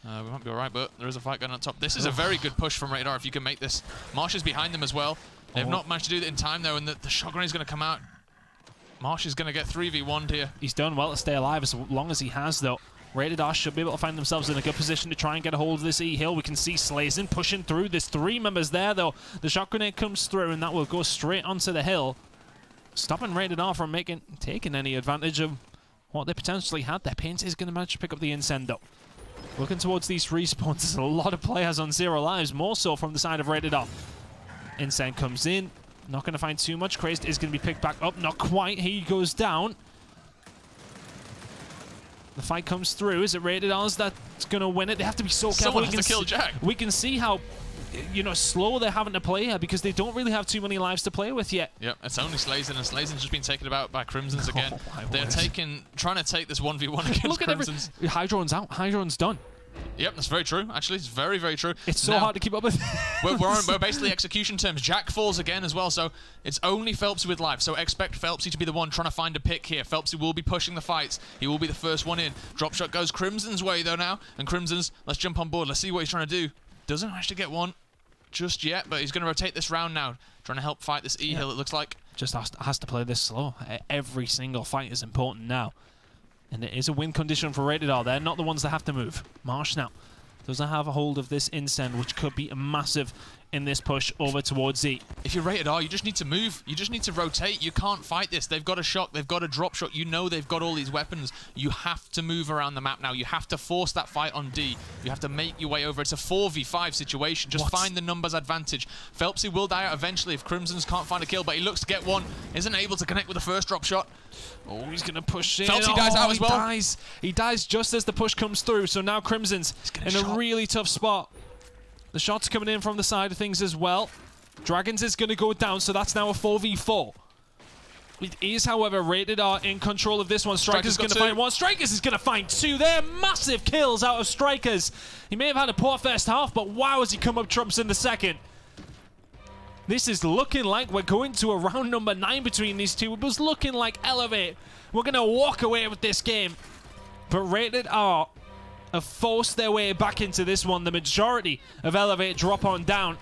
we might be alright, but there is a fight going on top. This is a very good push from Rated R if you can make this. Marsh is behind them as well. They've not managed to do it in time, though, and the shotgun is going to come out. Marsh is going to get 3v1'd here. He's done well to stay alive as long as he has, though. Rated R should be able to find themselves in a good position to try and get a hold of this E-Hill. We can see Slazin pushing through. There's 3 members there, though. The shot grenade comes through, and that will go straight onto the hill, stopping Rated R from taking any advantage of what they potentially had. Their Paint is going to manage to pick up the Incend, though. Looking towards these respawns, there's a lot of players on 0 lives, more so from the side of Rated R. Incend comes in, not going to find too much. Crazed is going to be picked back up, not quite. He goes down. The fight comes through. Is it Rated R's that's going to win it? They have to be so careful. Someone has to kill Jack. We can see how, slow they're having to play here because they don't really have too many lives to play with yet. Yep, it's only Slazin, and Slazin's just been taken about by Crimsons again. They're trying to take this 1v1 against Look at Crimsons. Hydron's out. Hydron's done. Yep, that's very true. Actually, it's very, very true. It's so hard to keep up with. we're basically execution terms. Jack falls again as well, so it's only Phelpsy with life. So expect Phelpsy to be the one trying to find a pick here. Phelpsy will be pushing the fights. He will be the first one in. Drop shot goes Crimson's way, though, now. And Crimson's, let's jump on board. Let's see what he's trying to do. Doesn't manage to get one just yet, but he's going to rotate this round now. Trying to help fight this E-Hill, it looks like. Just has to play this slow. Every single fight is important now. And it is a win condition for Rated R. They're not the ones that have to move. Marsh now doesn't have a hold of this Incend, which could be massive in this push over towards Z. If you're rated R, you just need to move. You just need to rotate. You can't fight this. They've got a shock. They've got a drop shot. You know they've got all these weapons. You have to move around the map now. You have to force that fight on D. You have to make your way over. It's a 4v5 situation. Just find the numbers advantage. Phelpsy will die out eventually if Crimson's can't find a kill, but he looks to get one. Isn't able to connect with the first drop shot. Oh, he's going to push in. Phelpsy dies out as well. He dies just as the push comes through, so now Crimson's in a really tough spot. The shot's coming in from the side of things as well. Dragons is going to go down, so that's now a 4v4. It is, however, rated R in control of this one. Strikers going to find one. Strikers is going to find two. They're massive kills out of Strikers. He may have had a poor first half, but wow, has he come up trumps in the second. This is looking like we're going to a round number 9 between these two. It was looking like Elevate. We're going to walk away with this game. But rated R have forced their way back into this one. The majority of Elevate drop on down.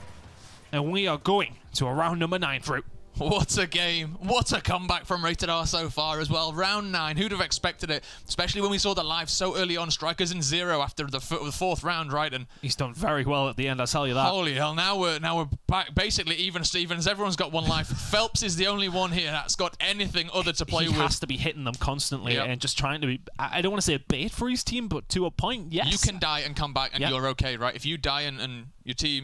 And we are going to a round number 9 through. What a game. What a comeback from Rated R so far as well. Round 9. Who'd have expected it? Especially when we saw the live so early on. Strikers in 0 after the 4th round, right? And he's done very well at the end, I'll tell you that. Holy hell. Now we're back basically even Stevens. Everyone's got one life. Phelps is the only one here that's got anything other to play with. He has to be hitting them constantly and just trying to be, I don't want to say a bait for his team, but to a point, yes. You can die and come back and you're okay, right? If you die and your team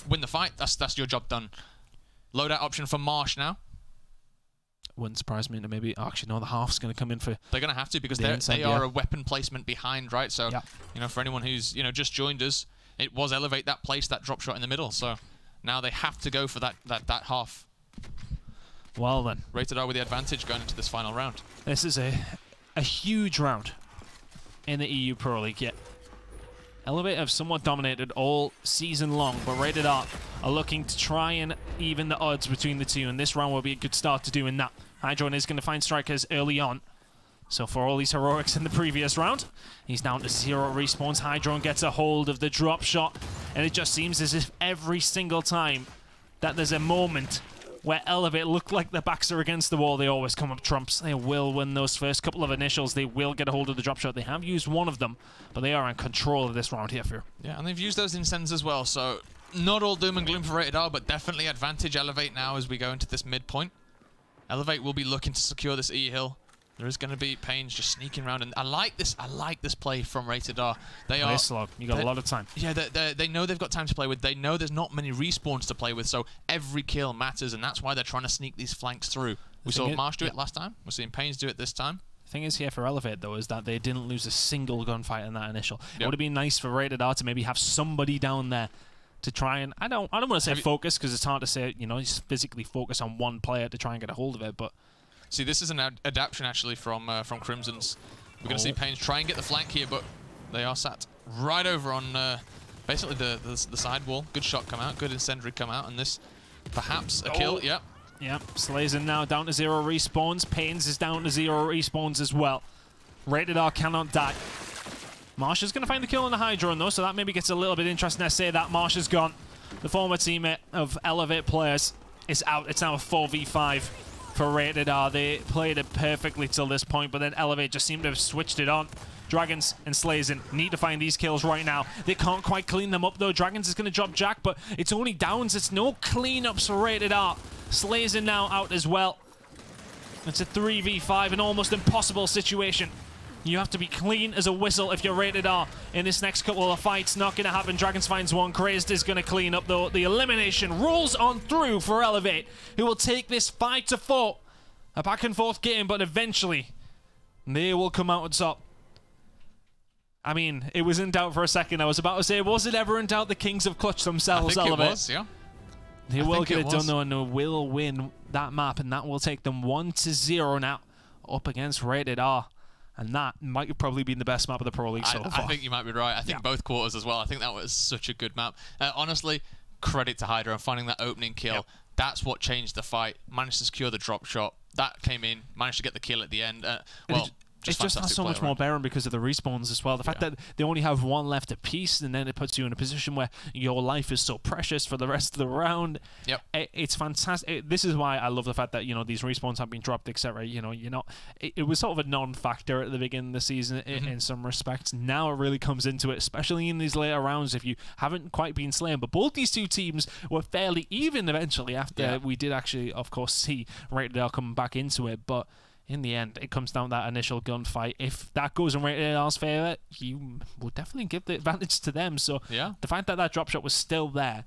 win the fight, that's your job done. Loadout option for Marsh now. Wouldn't surprise me to maybe... Oh, actually, no, the half's going to come in for... They're going to have to because they are a weapon placement behind, right? So, you know, for anyone who's, just joined us, it was Elevate that placed that drop shot in the middle. So now they have to go for that half. Well, then. Rated R with the advantage going into this final round. This is a huge round in the EU Pro League, yet. Elevate have somewhat dominated all season long, but Rated R are looking to try and even the odds between the two, and this round will be a good start to doing that. Hydron is going to find Strikers early on. So for all these heroics in the previous round, he's down to 0 respawns. Hydron gets a hold of the drop shot, and it just seems as if every single time that there's a moment where Elevate look like their backs are against the wall, they always come up trumps. They will win those first couple of initials. They will get a hold of the drop shot. They have used one of them, but they are in control of this round here, Fear. Yeah, and they've used those incends as well, so not all doom and gloom for Rated R, but definitely advantage Elevate now as we go into this midpoint. Elevate will be looking to secure this E hill. There is going to be Pains just sneaking around, and I like this play from Rated R. They are slog. You got a lot of time. Yeah, they know they've got time to play with. They know there's not many respawns to play with, so every kill matters, and that's why they're trying to sneak these flanks through. We saw Marsh do it last time. We're seeing Pains do it this time. The thing is here for Elevate, though, is that they didn't lose a single gunfight in that initial. It would have been nice for Rated R to maybe have somebody down there to try and, I don't want to say focus, because it's hard to say, just physically focus on one player to try and get a hold of it, but... See, this is an adaptation, actually, from Crimson's. We're going to see Pains try and get the flank here, but they are sat right over on basically the side wall. Good shot come out, good incendiary come out, and this perhaps a kill, yep. Yep, Slazen now down to 0 respawns. Pains is down to 0 respawns as well. Rated R cannot die. Marsh is going to find the kill on the Hydron, though, so that maybe gets a little bit interesting. I say that Marsh is gone. The former teammate of Elevate players is out. It's now a 4v5. For Rated R. They played it perfectly till this point, but then Elevate just seemed to have switched it on. Dragons and Slazen need to find these kills right now. They can't quite clean them up, though. Dragons is going to drop Jack, but it's only downs. It's no cleanups for Rated R. Slazen now out as well. It's a 3v5, an almost impossible situation. You have to be clean as a whistle if you're Rated R in this next couple of fights. Not going to happen. Dragons finds one. Crazed is going to clean up, though. The elimination rolls on through for Elevate, who will take this 5-4. A back-and-forth game, but eventually they will come out on top. I mean, it was in doubt for a second. I was about to say, was it ever in doubt? The Kings of Clutch themselves, I think Elevate. It was, yeah. They will get it done, though, and they will win that map, and that will take them 1-0 now up against Rated R. And that might have probably been the best map of the Pro League so far. I think you might be right. I think both quarters as well. I think that was such a good map. Honestly, credit to Hydra on finding that opening kill. Yep. That's what changed the fight. Managed to secure the drop shot. That came in. Managed to get the kill at the end. Well, It just has so much more bearing because of the respawns as well. The fact that they only have one left apiece, and then it puts you in a position where your life is so precious for the rest of the round. Yep. It's fantastic. This is why I love the fact that, you know, these respawns have been dropped, etc. You know, it was sort of a non-factor at the beginning of the season in some respects. Now it really comes into it, especially in these later rounds if you haven't quite been slain. But both these two teams were fairly even eventually after we did actually, of course, see Rated R coming back into it. But in the end, it comes down to that initial gunfight. If that goes in Rated R's favour, you will definitely give the advantage to them. So the fact that that drop shot was still there,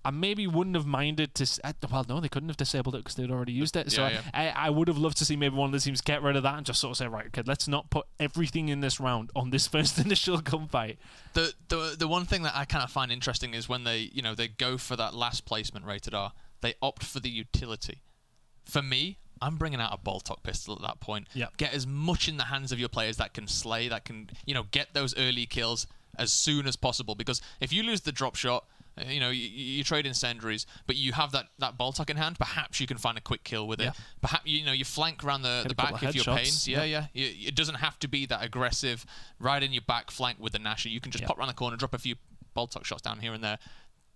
I maybe wouldn't have minded to... Well, no, they couldn't have disabled it because they'd already used it. So I would have loved to see maybe one of the teams get rid of that and just sort of say, right, okay, let's not put everything in this round on this first initial gunfight. The one thing that I kind of find interesting is when they go for that last placement Rated R, they opt for the utility. For me, I'm bringing out a Boltok pistol at that point. Get as much in the hands of your players that can slay, that can, get those early kills as soon as possible. Because if you lose the drop shot, you trade incendiaries, but you have that Boltok in hand, perhaps you can find a quick kill with it. Perhaps, you flank around the back if you're Pains. It doesn't have to be that aggressive, right in your back flank with the Nasher. You can just pop around the corner, drop a few Boltok shots down here and there.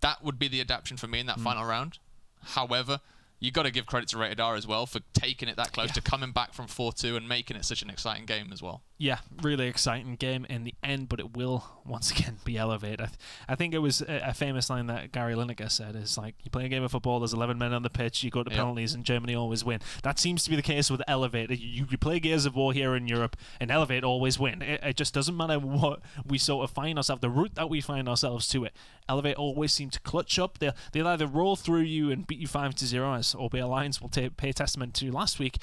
That would be the adaptation for me in that final round. However, you got to give credit to Rated R as well for taking it that close, to coming back from 4-2 and making it such an exciting game as well. Yeah, really exciting game in the end, but it will once again be elevated. I think it was a famous line that Gary Lineker said, is like, you play a game of football, there's 11 men on the pitch, you go to penalties, and Germany always win. That seems to be the case with Elevate. You play Gears of War here in Europe, and Elevate always win. It just doesn't matter what we sort of find ourselves, the route that we find ourselves to it. Elevate always seem to clutch up. They'll either roll through you and beat you 5-0, as OB Alliance will pay testament to last week,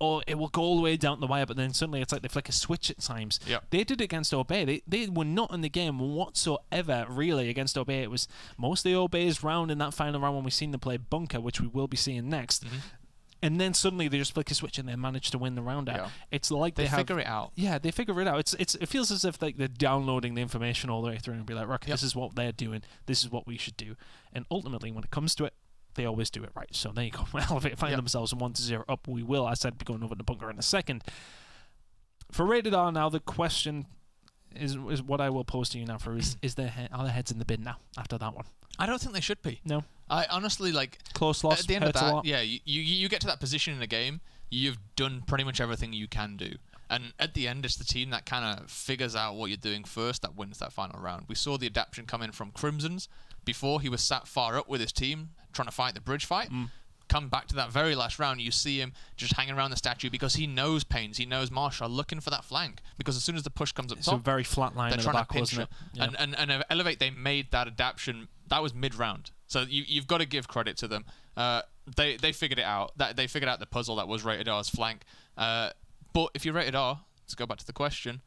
or it will go all the way down the wire, but then suddenly it's like they flick a switch at times. They did it against Obey. They were not in the game whatsoever, really, against Obey. It was mostly Obey's round in that final round when we seen them play Bunker, which we will be seeing next. And then suddenly they just flick a switch and they manage to win the round out. It's like they figure it out. Yeah, they figure it out. It feels as if like they're downloading the information all the way through and be like, right, this is what they're doing. This is what we should do. And ultimately, when it comes to it, they always do it right. So there you go. Elevate find themselves 1-0 up. We will, I said, be going over to Bunker in a second. For Rated R now, the question is what I will pose to you now. Are their heads in the bin now after that one? I don't think they should be. No. I honestly, like, close loss. At the end of that, you get to that position in a game, you've done pretty much everything you can do. And at the end, it's the team that kind of figures out what you're doing first that wins that final round. We saw the adaptation come in from Crimson's. Before, he was sat far up with his team, trying to fight the bridge fight. Come back to that very last round, you see him just hanging around the statue because he knows Pains, he knows Marshall looking for that flank. Because as soon as the push comes up top, a very flat line they're in trying the back, to pinch wasn't it. And Elevate, they made that adaptation. That was mid-round. So you've got to give credit to them. They figured it out. They figured out the puzzle that was Rated R's flank. But if you're Rated R, let's go back to the question.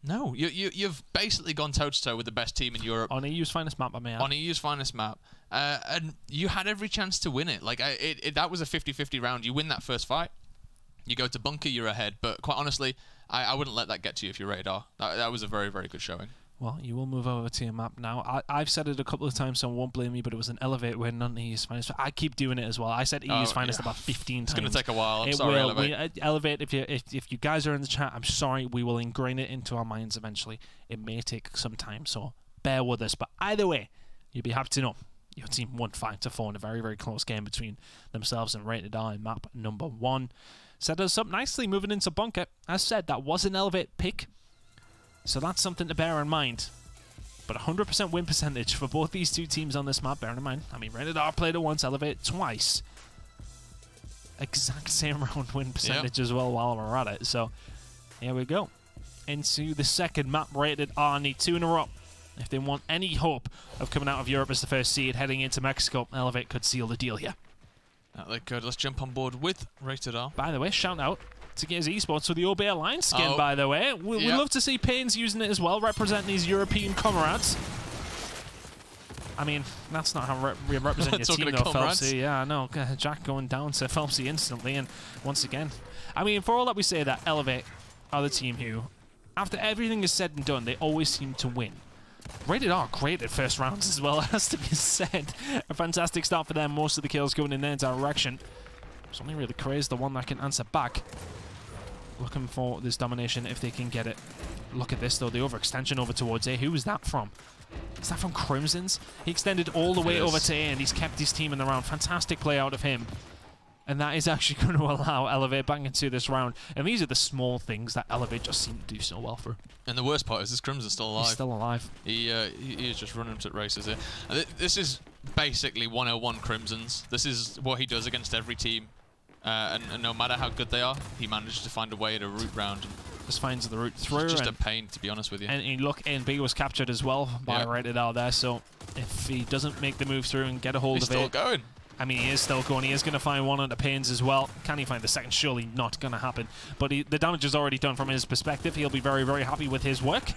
No, you've basically gone toe-to-toe with the best team in Europe. On EU's finest map, I may add. On EU's finest map. And you had every chance to win it. Like that was a 50-50 round. You win that first fight, you go to Bunker, you're ahead. But quite honestly, I wouldn't let that get to you if you're Rated R. That was a very, very good showing. Well, you will move over to your map now. I've said it a couple of times, so I won't blame me, but it was an Elevate win, not EU's finest. I keep doing it as well. I said EU's finest about 15 times. It's going to take a while. I'm it sorry, will. Elevate. Elevate, if you guys are in the chat, I'm sorry. We will ingrain it into our minds eventually. It may take some time, so bear with us. But either way, you'll be happy to know your team won 5-4 in a very, very close game between themselves and Rated R in map number 1. Set us up nicely moving into Bunker. As said, that was an Elevate pick, so that's something to bear in mind. But 100% win percentage for both these two teams on this map, bearing in mind, I mean, Rated R played it once, Elevate twice. Exact same round win percentage as well while we're at it. So, here we go. Into the second map, Rated R need 2 in a row. If they want any hope of coming out of Europe as the first seed heading into Mexico, Elevate could seal the deal here. They could. Let's jump on board with Rated R. By the way, shout out to Gears Esports for the OB Alliance skin, by the way. We love to see Pains using it as well, representing these European comrades. I mean, that's not how we represent your team, though, Phelpsy. Yeah, I know. Jack going down to Phelpsy instantly, and once again, I mean, for all that we say that Elevate are the team who, after everything is said and done, they always seem to win. Rated R great at first rounds as well, has to be said. A fantastic start for them, most of the kills going in their direction. It's only really Craze, the one that can answer back. looking for this domination if they can get it. Look at this, though. The overextension over towards A. Who was that from? Is that from Crimson's? He extended all the way over to A, and he's kept his team in the round. Fantastic play out of him. And that is actually going to allow Elevate back into this round. And these are the small things that Elevate just seem to do so well for. And the worst part is this Crimson's still alive. He's still alive. He is just running to races here. This is basically 101 Crimson's. This is what he does against every team. And no matter how good they are, he manages to find a way to route round. Just finds the route through. It's just a pain, to be honest with you. And look, A and B was captured as well by Rated R there. So if he doesn't make the move through and get a hold of it... He's still going. I mean, he is still going. He is going to find one on the pains as well. Can he find the second? Surely not going to happen. But the damage is already done from his perspective. He'll be very, very happy with his work.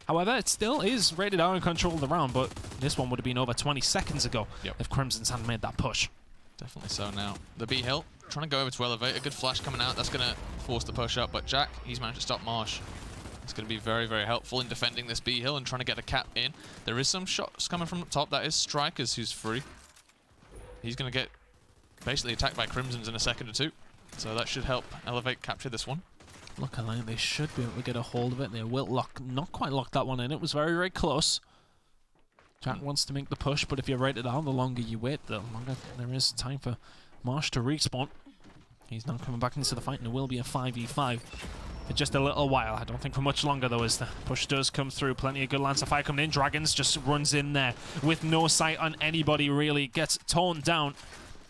However, it still is Rated R in control of the round, but this one would have been over 20 seconds ago if Crimson's hadn't made that push. Definitely so now. The B hill, trying to go over to Elevate. A good flash coming out. That's going to force the push up, but Jack, he's managed to stop Marsh. It's going to be very, very helpful in defending this B hill and trying to get a cap in. There is some shots coming from up top. That is Strikers, who's free. He's going to get basically attacked by Crimson's in a second or two. So that should help Elevate capture this one. Looking like they should be able to get a hold of it. They will not quite lock that one in. It was very, very close. Jack wants to make the push, but if you're Rated R, the longer you wait, the longer there is time for Marsh to respawn. He's now coming back into the fight, and it will be a 5v5 for just a little while. I don't think for much longer, though, as the push does come through. Plenty of good lance of fire coming in. Dragons just runs in there with no sight on anybody, really. Gets torn down.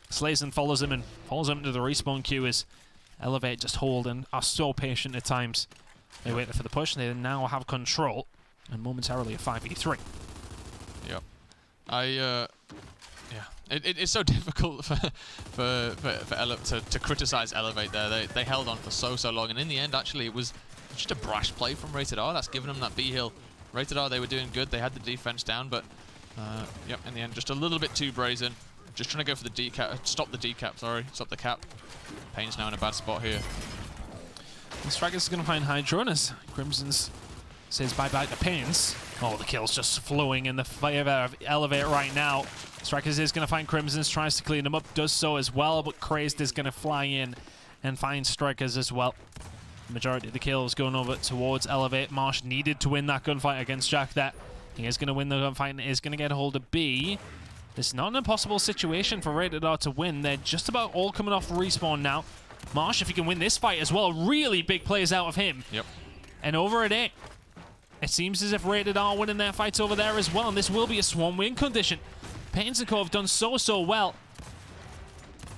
Slays and follows him, into the respawn queue as Elevate just hold and are so patient at times. They waited for the push, and they now have control, and momentarily a 5v3. Yep. It's so difficult for to criticize Elevate there. They held on for so long, and in the end, actually, it was just a brash play from Rated R that's given them that B hill. Rated R, they were doing good. They had the defense down, but in the end, just a little bit too brazen. Just trying to go for the decap, stop the cap. Payne's now in a bad spot here. And Strikers is going to find Hydro as Crimson's says bye-bye to Payne's. Oh, the kill's just flowing in the favor of Elevate right now. Strikers is going to find Crimson's, tries to clean him up, does so as well, but Crazed is going to fly in and find Strikers as well. The majority of the kills going over towards Elevate. Marsh needed to win that gunfight against Jack there. He is going to win the gunfight and is going to get a hold of B. This is not an impossible situation for Rated R to win. They're just about all coming off respawn now. Marsh, if he can win this fight as well, really big plays out of him. Yep. And over at A, it seems as if Rated R winning their fights over there as well, and this will be a swan win condition. Paynes and Co have done so well.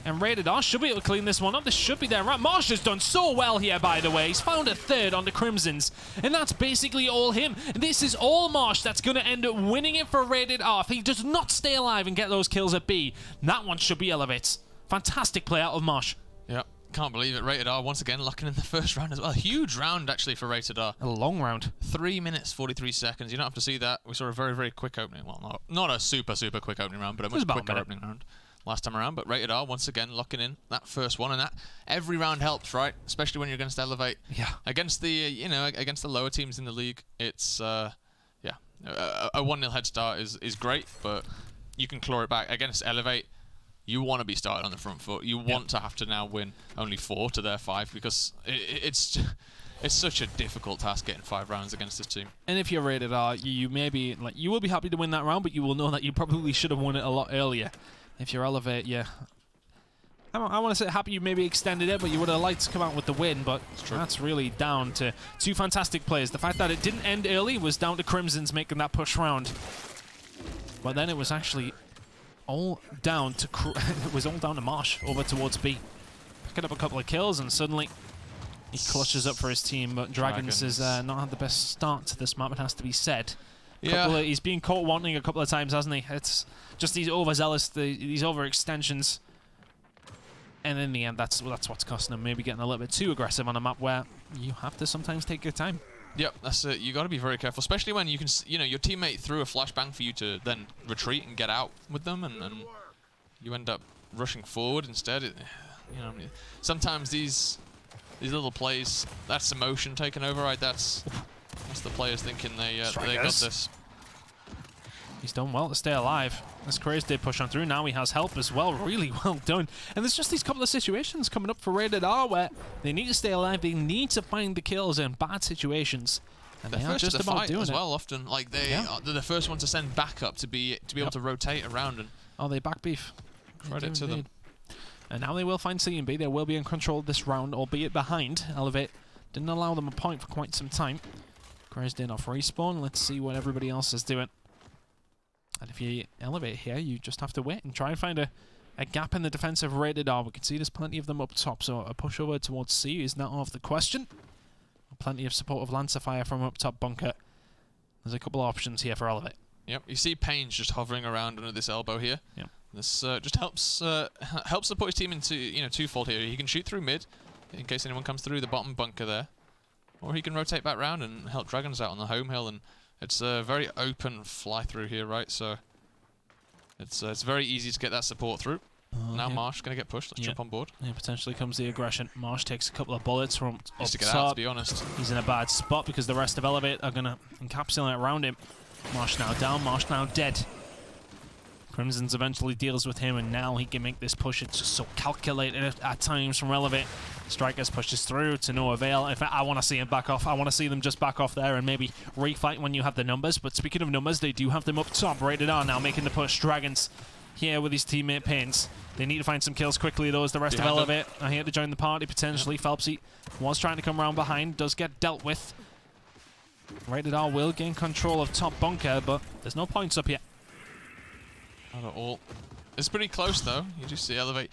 And Rated R should be able to clean this one up. This should be their round. Marsh has done so well here, by the way. He's found a third on the Crimsons. And that's basically all him. This is all Marsh that's going to end up winning it for Rated R. If he does not stay alive and get those kills at B, that one should be Elevates. Fantastic play out of Marsh. Yep. Can't believe it. Rated R once again locking in the first round as well. A huge round, actually, for Rated R. A long round. 3 minutes, 43 seconds. You don't have to see that. We saw a very, very quick opening. Well, not a super quick opening round, but a much quicker opening round last time around. But Rated R once again locking in that first one, and that every round helps, right? Especially when you're against Elevate. Yeah. Against the against the lower teams in the league, it's a 1-0 head start is great, but you can claw it back. Against Elevate, you want to be started on the front foot. You want to have to now win only 4 to their 5 because it's such a difficult task getting 5 rounds against this team. And if you're Rated R, you may be like, you will be happy to win that round, but you will know that you probably should have won it a lot earlier. If you're Elevate, I want to say happy you maybe extended it, but you would have liked to come out with the win, but that's really down to 2 fantastic players. The fact that it didn't end early was down to Crimson's making that push round. But then it was actually all down to Marsh over towards B. Picking up a couple of kills, and suddenly he clutches up for his team, but Dragons has not had the best start to this map, it has to be said. He's been caught wanting a couple of times, hasn't he? It's just these overzealous, these overextensions. And in the end, that's what's costing him. Maybe getting a little bit too aggressive on a map where you have to sometimes take your time. Yep, that's it. You got to be very careful, especially when you can, your teammate threw a flashbang for you to then retreat and get out with them, and you end up rushing forward instead. Sometimes these little plays, that's emotion taken over, right? That's the players thinking they got this. He's done well to stay alive. As Craze did push on through, now he has help as well. Really well done. And there's just these couple of situations coming up for Rated R where they need to stay alive, they need to find the kills in bad situations. And they're they are just about doing as it. well, often. Like they're the first one to send backup to be able to rotate around. And oh, they back beef. Credit to them. And now they will find C and B. They will be in control of this round, albeit behind. Elevate didn't allow them a point for quite some time. Craze did off respawn. Let's see what everybody else is doing. And if you elevate here, you just have to wait and try and find a gap in the defensive Rated R. We can see there's plenty of them up top, so a push over towards C is not off the question. Plenty of support of Lancer Fire from up top bunker. There's a couple of options here for Elevate. Yep, you see Pain's just hovering around under this elbow here. Yep. This just helps support his team into twofold here. He can shoot through mid in case anyone comes through the bottom bunker there, or he can rotate back round and help Dragons out on the home hill. And it's a very open fly through here, right? So it's very easy to get that support through. Now Marsh going to get pushed. Let's jump on board. Yeah, potentially comes the aggression. Marsh takes a couple of bullets from up to get top. out, to be honest. He's in a bad spot because the rest of Elevate are going to encapsulate around him. Marsh now down, Marsh now dead. Crimson's eventually deals with him, and now he can make this push. It's just so calculated at times from Elevate. Strikers pushes through to no avail. In fact, I want to see him back off. I want to see them just back off there and maybe refight when you have the numbers. But speaking of numbers, they do have them up top. Rated R now making the push. Dragons here with his teammate Pains. They need to find some kills quickly, though, as the rest of Elevate are here to join the party, potentially. Phelpsy was trying to come around behind, does get dealt with. Rated R will gain control of top bunker, but there's no points up yet. Not at all. It's pretty close, though. You just see Elevate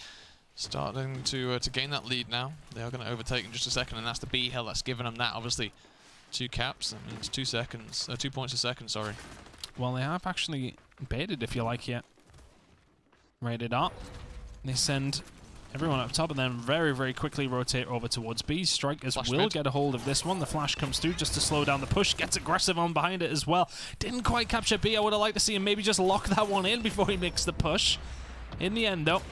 starting to gain that lead now. They are going to overtake in just a second, and that's the B hill that's given them that. Obviously, 2 caps. That means 2 seconds. 2 points a second, sorry. Well, they have actually baited, if you like, yet. Rated R. They send everyone up top and then very, very quickly rotate over towards B. Strikers will get a hold of this one. The flash comes through just to slow down the push. Gets aggressive on behind it as well. Didn't quite capture B. I would have liked to see him maybe just lock that one in before he makes the push. In the end, though,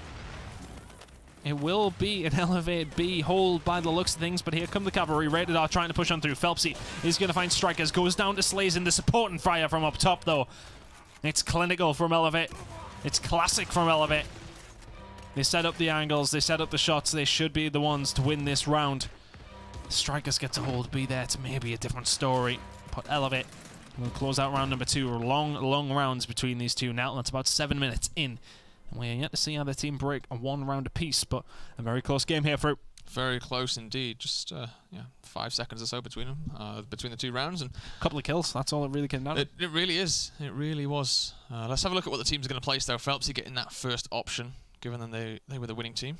it will be an Elevate B hold by the looks of things, but here come the cavalry. Rated R trying to push on through. Phelpsy is going to find Strikers. Goes down to Slays in the support and fire from up top, though. It's clinical from Elevate. It's classic from Elevate. They set up the angles, they set up the shots, they should be the ones to win this round. Strikers get to hold B there to maybe a different story. But Elevate will close out round number 2. Long rounds between these two now. That's about 7 minutes in. And we are yet to see how the team break a 1 round apiece, but a very close game here, Fruit. Very close indeed. Just 5 seconds or so between them, between the 2 rounds, and a couple of kills. That's all it really came down to. It really is. It really was. Let's have a look at what the teams are going to place though. Phelpsy getting that first option, given that they were the winning team.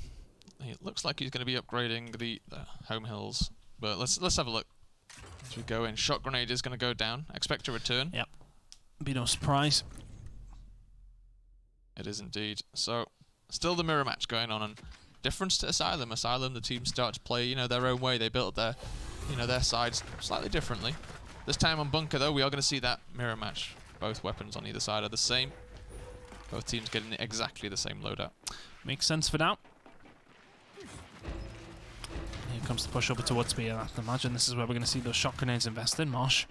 It looks like he's going to be upgrading the home hills, but let's have a look as we go in. Shot grenade is going to go down. Expect a return. Yep. Be no surprise. It is indeed. So still the mirror match going on, and difference to Asylum. Asylum, the team start to play, their own way. They built their sides slightly differently. This time on bunker, though, we are going to see that mirror match. Both weapons on either side are the same. Both teams getting exactly the same loadout. Makes sense for now. Here comes the push over towards B. I imagine this is where we're going to see those shot grenades invested. Marsh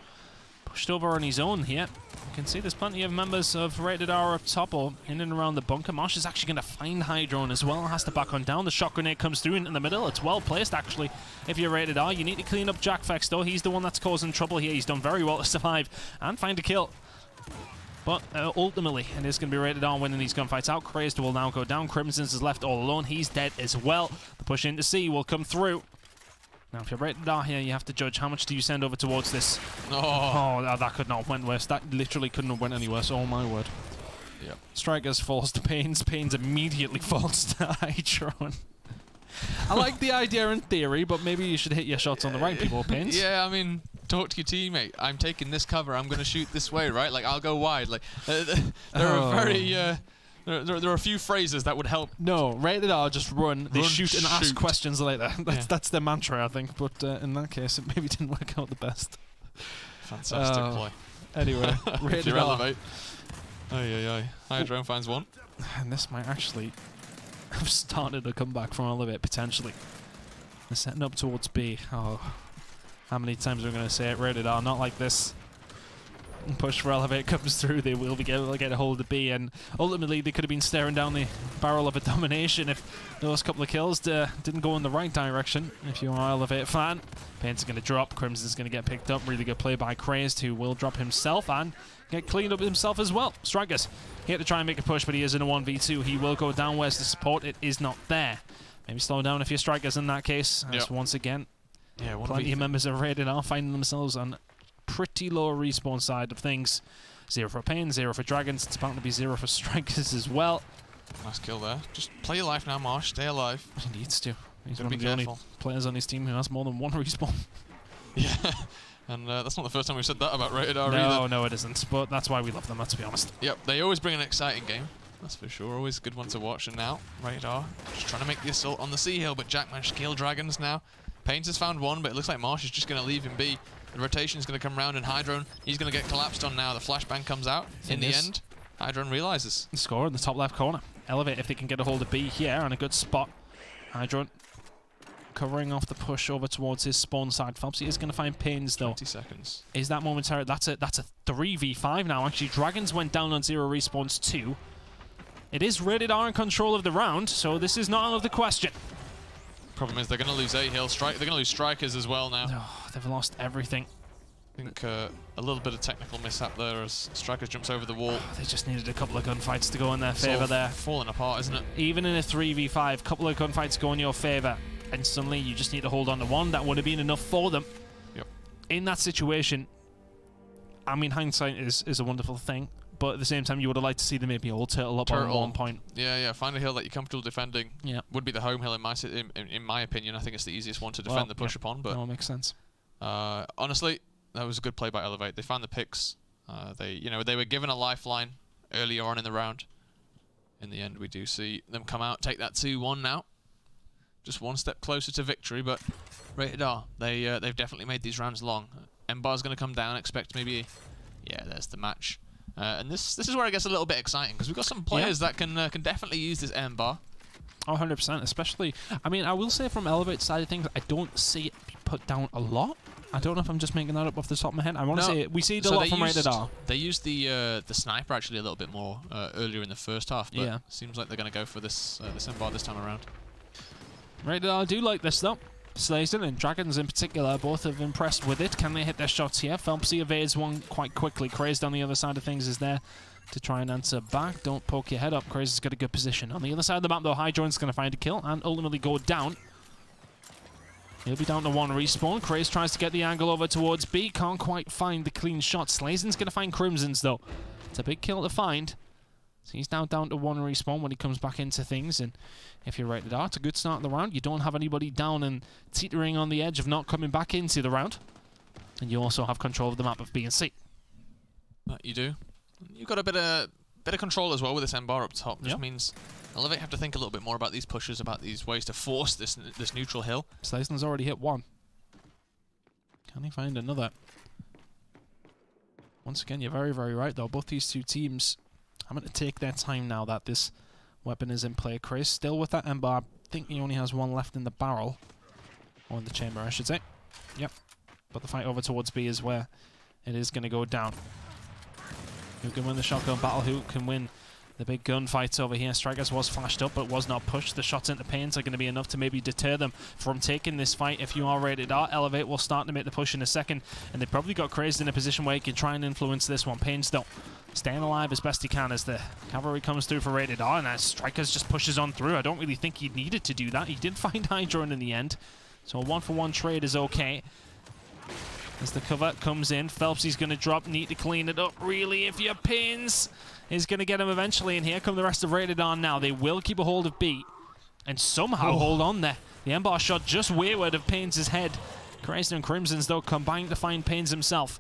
pushed over on his own here. You can see there's plenty of members of Rated R up top or in and around the bunker. Marsh is actually going to find Hydrone as well. Has to back on down. The shot grenade comes through in the middle. It's well placed, actually. If you're Rated R, you need to clean up Jack Fex, though. He's the one that's causing trouble here. He's done very well to survive and find a kill. But ultimately, it is going to be Rated R winning these gunfights out. Crazed will now go down. Crimson's is left all alone. He's dead as well. The push into C will come through. Now, if you're Rated R here, you have to judge how much do you send over towards this. Oh, that could not have went worse. That literally couldn't have went any worse. Oh, my word. Yep. Strikers falls to Pains. Pains immediately falls to Hydron. I like the idea in theory, but maybe you should hit your shots on the right people, Pains. Yeah, I mean, talk to your teammate. I'm taking this cover. I'm going to shoot this way, right? Like, I'll go wide. Like, there are very... There are a few phrases that would help. No, Rated R just run. They shoot and ask questions later. That's their mantra, I think. But in that case, it maybe didn't work out the best. Fantastic play. Anyway, Rated R. Elevate. Hydrone finds one. And this might actually have started a comeback from Elevate, potentially. They're setting up towards B. Oh, how many times are we going to say it? Rated R, not like this. push for Elevate comes through, they will be able to get a hold of B, and ultimately they could have been staring down the barrel of a domination if those couple of kills didn't go in the right direction. If you're an Elevate fan, Pain's going to drop, Crimson's going to get picked up. Really good play by Crazed, who will drop himself and get cleaned up himself as well. Strikers here to try and make a push, but he is in a 1v2. He will go down. Where's the support? It is not there. Maybe slow down if you're Strikers in that case. As once again, plenty of members of Rated are finding themselves on pretty low respawn side of things. 0 for Pain, 0 for Dragons. It's about to be 0 for Strikers as well. Nice kill there. Just play your life now, Marsh. Stay alive. He needs to. He's one of the only players on his team who has more than 1 respawn. Yeah, and that's not the first time we've said that about Rated R either. No, no, it isn't. But that's why we love them, let's be honest. Yep, they always bring an exciting game. That's for sure. Always a good one to watch. And now, Rated R just trying to make the assault on the Sea Hill, but Jack managed to kill Dragons now. Paint has found one, but it looks like Marsh is just going to leave him be. The rotation is going to come around, and Hydrone, he's going to get collapsed on now. The flashbang comes out. In the end, Hydrone realizes. The score in the top left corner. Elevate if they can get a hold of B here on a good spot. Hydrone covering off the push over towards his spawn side. Phelps is going to find Pains though. 20 seconds. Is that momentary? That's a 3v5 now. Actually, Dragons went down on 0 respawns 2. It is Rated R in control of the round, so this is not out of the question. Problem is they're going to lose A-Hill. They're going to lose Strikers as well now. Oh, they've lost everything. I think a little bit of technical mishap there as Strikers jumps over the wall. Oh, they just needed a couple of gunfights to go in their favour there. Falling apart, isn't it? Even in a 3v5, couple of gunfights go in your favour, and suddenly you just need to hold on to one. That would have been enough for them. Yep. In that situation, I mean, hindsight is a wonderful thing, but at the same time, you would have liked to see them maybe all turtle up on 1 point. Yeah. Find a hill that you're comfortable defending. Yeah. Would be the home hill in my opinion. I think it's the easiest one to defend the push upon. But no, it makes sense. Honestly, that was a good play by Elevate. They found the picks. They were given a lifeline earlier on in the round. In the end, we do see them come out, take that 2-1 now. Just one step closer to victory, but Rated R, they've definitely made these rounds long. M-Bar's going to come down, expect maybe... Yeah, there's the match. And this is where it gets a little bit exciting, because we've got some players that can definitely use this M-Bar. Oh, 100%, especially... I mean, I will say from Elevate's side of things, I don't see it be put down a lot. I don't know if I'm just making that up off the top of my head. I want to say we see it a lot from Rated R. They used the sniper actually a little bit more earlier in the first half, but it seems like they're going to go for this M-Bar this time around. Rated R do like this though. Slazen and Dragons in particular both have impressed with it. Can they hit their shots here? Phelpsy evades one quite quickly. Crazed on the other side of things is there to try and answer back. Don't poke your head up. Crazed has got a good position. On the other side of the map though, Hydrone's going to find a kill and ultimately go down. He'll be down to 1 respawn. Crazed tries to get the angle over towards B. Can't quite find the clean shot. Slazen's going to find Crimson's though. It's a big kill to find. So he's now down to 1 respawn when he comes back into things, and if you're Rated R, it's a good start of the round. You don't have anybody down and teetering on the edge of not coming back into the round, and you also have control of the map of B and C. You do. You've got a bit of control as well with this M-Bar up top, which means Elevate have to think a little bit more about these pushes, about these ways to force this neutral hill. Slazen's already hit 1. Can he find another? Once again, you're very, very right though. Both these two teams... I'm going to take their time now that this weapon is in play. Chris still with that M-Bar. I think he only has 1 left in the barrel. Or in the chamber, I should say. Yep. But the fight over towards B is where it is going to go down. Who can win the shotgun battle? Who can win the big gunfights over here? Strikers was flashed up, but was not pushed. The shots into Pains are going to be enough to maybe deter them from taking this fight. If you are Rated R, Elevate will start to make the push in a second. And they probably got Crazed in a position where he can try and influence this one. Pains though, staying alive as best he can as the cavalry comes through for Rated R, and as Strikers just pushes on through. I don't really think he needed to do that. He did find Hydrone in the end, so a 1-for-1 trade is okay. As the cover comes in, Phelpsy's going to drop, need to clean it up really if your Pins is going to get him eventually, and here come the rest of Rated R now. They will keep a hold of B and somehow hold on there. The M-Bar shot just wayward of Paynes' head. Crazed and Crimson's though combined to find Paynes himself.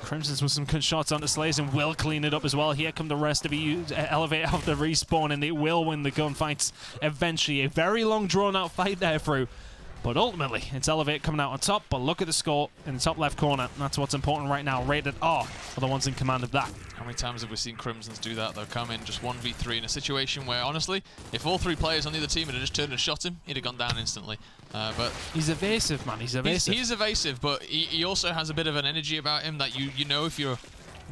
Crimson's with some good shots onto Slazen will clean it up as well. Here come the rest of you. Elevate out the respawn, and they will win the gunfights eventually. A very long drawn-out fight there through. But ultimately, it's Elevate coming out on top. But look at the score in the top left corner. That's what's important right now. Rated R are the ones in command of that. How many times have we seen Crimsons do that? They'll come in just 1v3 in a situation where, honestly, if all 3 players on the other team had just turned and shot him, he'd have gone down instantly. But he's evasive, man. He's evasive. He's evasive, but he also has a bit of an energy about him that you know if you're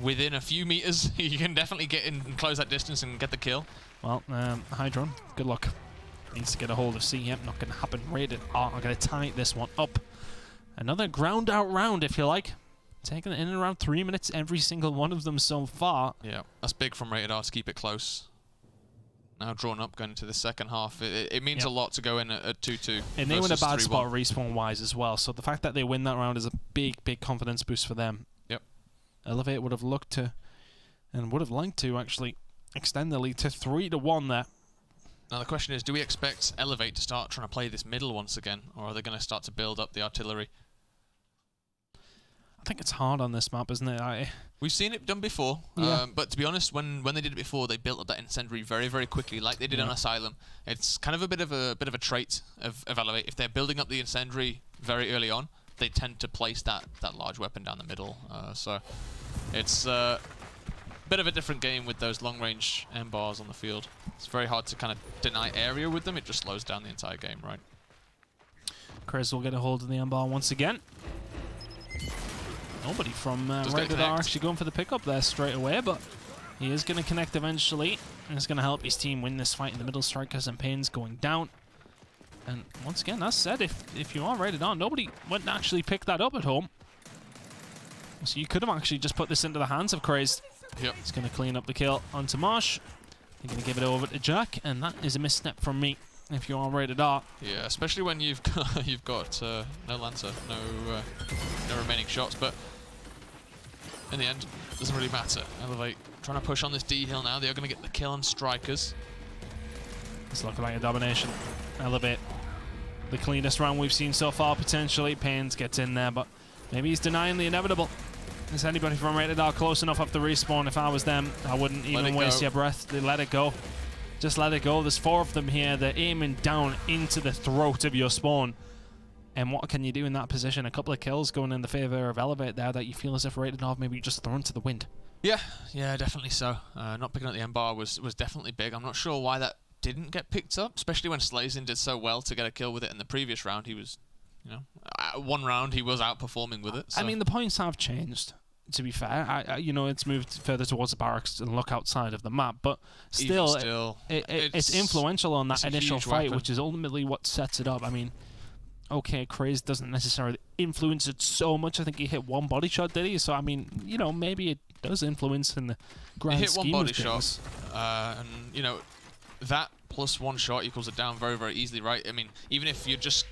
within a few meters, you can definitely get in and close that distance and get the kill. Well, Hydron, good luck. Needs to get a hold of C. Yep, not going to happen. Rated R are going to tie this one up. Another ground out round, if you like. Taking it in around 3 minutes, every single one of them so far. Yeah, that's big from Rated R to keep it close. Now drawn up going into the second half. It means a lot to go in at 2-2. And they were in a bad spot respawn-wise as well. So the fact that they win that round is a big, big confidence boost for them. Yep. Elevate would have looked to, and would have liked to actually extend the lead to 3-1 there. Now the question is, do we expect Elevate to start trying to play this middle once again? Or are they going to start to build up the artillery? I think it's hard on this map, isn't it? We've seen it done before, but to be honest, when they did it before, they built up that incendiary very, very quickly, like they did on Asylum. It's kind of a bit of a trait of Elevate. If they're building up the incendiary very early on, they tend to place that large weapon down the middle. So it's a bit of a different game with those long-range M bars on the field. It's very hard to kind of deny area with them. It just slows down the entire game, right? Chris will get a hold of the M bar once again. Nobody from Rated R actually going for the pickup there straight away, but he is going to connect eventually, and it's going to help his team win this fight in the middle. Strikers and Pains going down. And once again, that's said, if you are Rated R, nobody went to actually pick that up at home. So you could have actually just put this into the hands of Crazed. Yep. He's going to clean up the kill onto Marsh. He's going to give it over to Jack, and that is a misstep from me. If you are Rated R. Yeah, especially when you've got no Lancer, no remaining shots, but in the end, it doesn't really matter. Elevate trying to push on this D hill now. They are going to get the kill on Strikers. It's looking like a domination. Elevate. The cleanest round we've seen so far, potentially. Pains gets in there, but maybe he's denying the inevitable. Is anybody from Rated R close enough up the respawn? If I was them, I wouldn't even waste your breath. They let it go. Just let it go. There's 4 of them here. They're aiming down into the throat of your spawn. And what can you do in that position? A couple of kills going in the favor of Elevate there that you feel as if Rated R maybe just thrown to the wind. Yeah, definitely so. Not picking up the M bar was definitely big. I'm not sure why that didn't get picked up, especially when Slazin did so well to get a kill with it in the previous round. He was, one round he was outperforming with it. So. I mean, the points have changed. To be fair, it's moved further towards the barracks and look outside of the map, but still it's influential on that initial fight, which is ultimately what sets it up. I mean, okay, Crazed doesn't necessarily influence it so much. I think he hit 1 body shot, did he? So, I mean, maybe it does influence in the grand scheme of things. He hit 1 body shot, and, that plus 1 shot equals it down very, very easily, right? I mean, even if you're just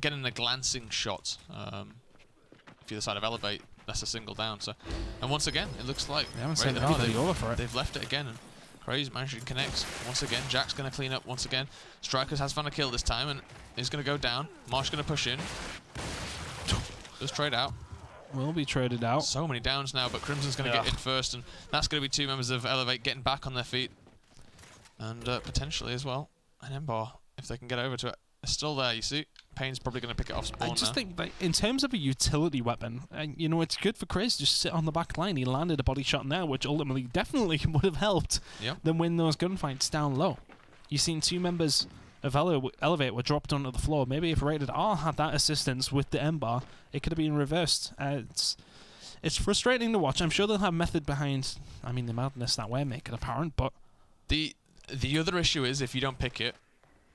getting a glancing shot, if you're the side of Elevate, that's a single down. So, and once again, it looks like they haven't sent anybody over for it. They've left it again, and Craze managed to connect once again. Jack's going to clean up once again. Strikers has found a kill this time, and is going to go down. Marsh going to push in. Just trade out. Will be traded out. So many downs now, but Crimson's going to get in first, and that's going to be 2 members of Elevate getting back on their feet, and potentially as well an M-bar if they can get over to it. It's still there, you see. Payne's probably going to pick it off spawn. I just think that in terms of a utility weapon, and it's good for Chris to just sit on the back line. He landed a body shot in there, which ultimately definitely would have helped them win those gunfights down low. You've seen 2 members of Elevate were dropped onto the floor. Maybe if Rated R had that assistance with the M-bar, it could have been reversed. It's frustrating to watch. I'm sure they'll have method behind, the madness that we're making apparent, but... The other issue is, if you don't pick it,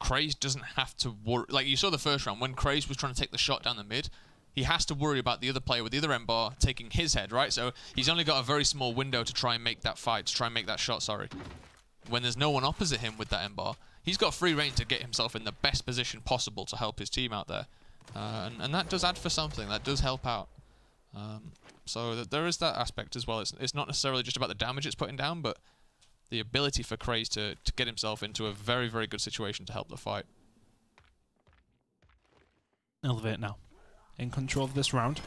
Craze doesn't have to worry. Like you saw the first round, when Craze was trying to take the shot down the mid, he has to worry about the other player with the other M-bar taking his head, right? So he's only got a very small window to try and make that fight, to try and make that shot, sorry. When there's no one opposite him with that M-bar, he's got free reign to get himself in the best position possible to help his team out there. And that does add for something. That does help out. So there is that aspect as well. It's not necessarily just about the damage it's putting down, but the ability for Craze to get himself into a very, very good situation to help the fight. Elevate now. In control of this round.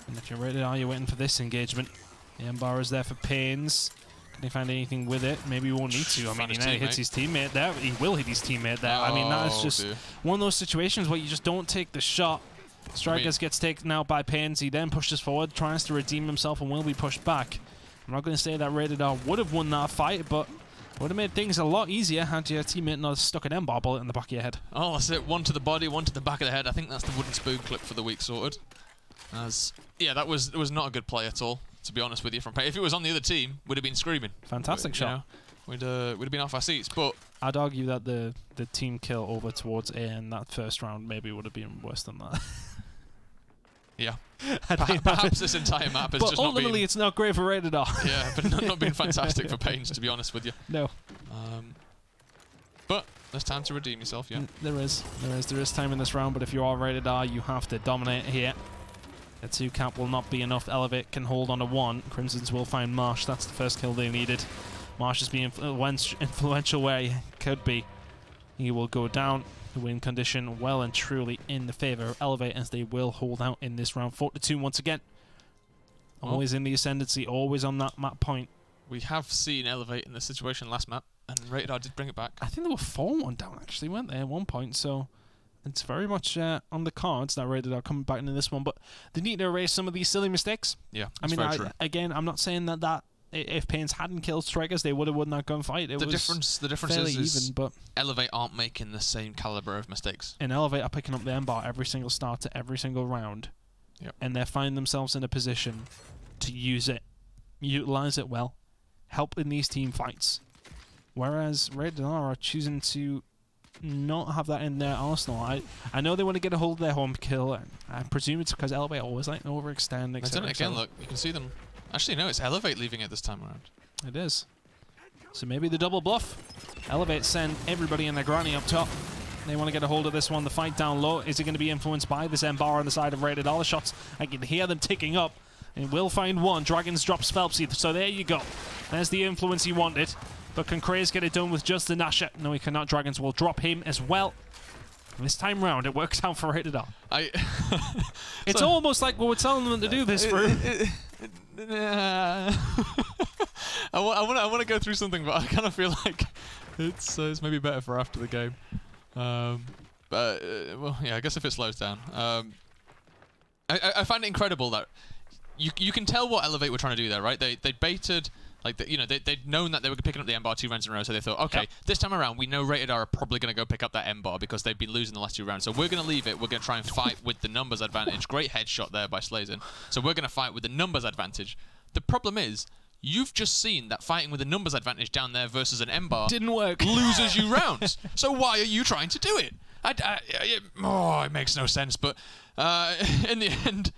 And if you're Rated R, you're waiting for this engagement. The M-bar is there for Pains. Can he find anything with it? Maybe he won't need to. He hits his teammate there. He will hit his teammate there. That is just one of those situations where you just don't take the shot. Strikers gets taken out by Pains. He then pushes forward, tries to redeem himself, and will be pushed back. I'm not going to say that Rated R would have won that fight, but would have made things a lot easier had your teammate not stuck an M-bar bullet in the back of your head. Oh, that's it. 1 to the body, 1 to the back of the head. I think that's the wooden spoon clip for the week sorted. That was not a good play at all to be honest with you. From if it was on the other team, we'd have been screaming. Fantastic shot. We'd have been off our seats. But I'd argue that the team kill over towards A in that first round maybe would have been worse than that. Yeah. Perhaps this entire map has just not been... But ultimately, it's not great for Rated R. Yeah, but not been fantastic for Pains, to be honest with you. No. But there's time to redeem yourself, yeah. There is time in this round, but if you are Rated R, you have to dominate here. The 2 cap will not be enough. Elevate can hold on to 1. Crimsons will find Marsh. That's the first kill they needed. Marsh is being influential where he could be. He will go down. The win condition well and truly in the favor of Elevate, as they will hold out in this round. 4-2 once again. Always in the ascendancy, always on that map point. We have seen Elevate in this situation last map, and Rated R did bring it back. I think they were 4-1 down, actually, weren't they, at one point? So it's very much on the cards that Rated R coming back into this one, but they need to erase some of these silly mistakes. Yeah, I mean, again, I'm not saying that if Pains hadn't killed Strikers, they would have won that gunfight. The difference is even, but Elevate aren't making the same caliber of mistakes. And Elevate are picking up the M-bar every single start to every single round. Yep. And they're finding themselves in a position to use it, utilize it well, help in these team fights. Whereas Rated R are choosing to not have that in their arsenal. I know they want to get a hold of their home kill, and I presume it's because Elevate always like to overextend, etc. They've done it again, look, you can see them. Actually, no, it's Elevate leaving it this time around. It is. So maybe the double bluff. Elevate send everybody in their granny up top. They want to get a hold of this one. The fight down low. Is it going to be influenced by this M-bar on the side of Rated R? Shots, I can hear them ticking up. And will find one. Dragons drops Phelpsy. So there you go. There's the influence he wanted. But can Craze get it done with just the Nasher? No, he cannot. Dragons will drop him as well. This time round, it works out for Rated R. It's almost like we were telling them to do this for I want to go through something, but I kind of feel like it's maybe better for after the game. But well, yeah, I guess if it slows down. I find it incredible that you can tell what Elevate were trying to do there, right? They baited. Like, they'd known that they were picking up the M-bar 2 rounds in a row, so they thought, okay, this time around, we know Rated R are probably going to go pick up that M-bar because they've been losing the last 2 rounds. So we're going to leave it. We're going to try and fight with the numbers advantage. Great headshot there by Slazen. So we're going to fight with the numbers advantage. The problem is, you've just seen that fighting with a numbers advantage down there versus an M-bar didn't work. Loses you rounds. So why are you trying to do it? It makes no sense. But in the end,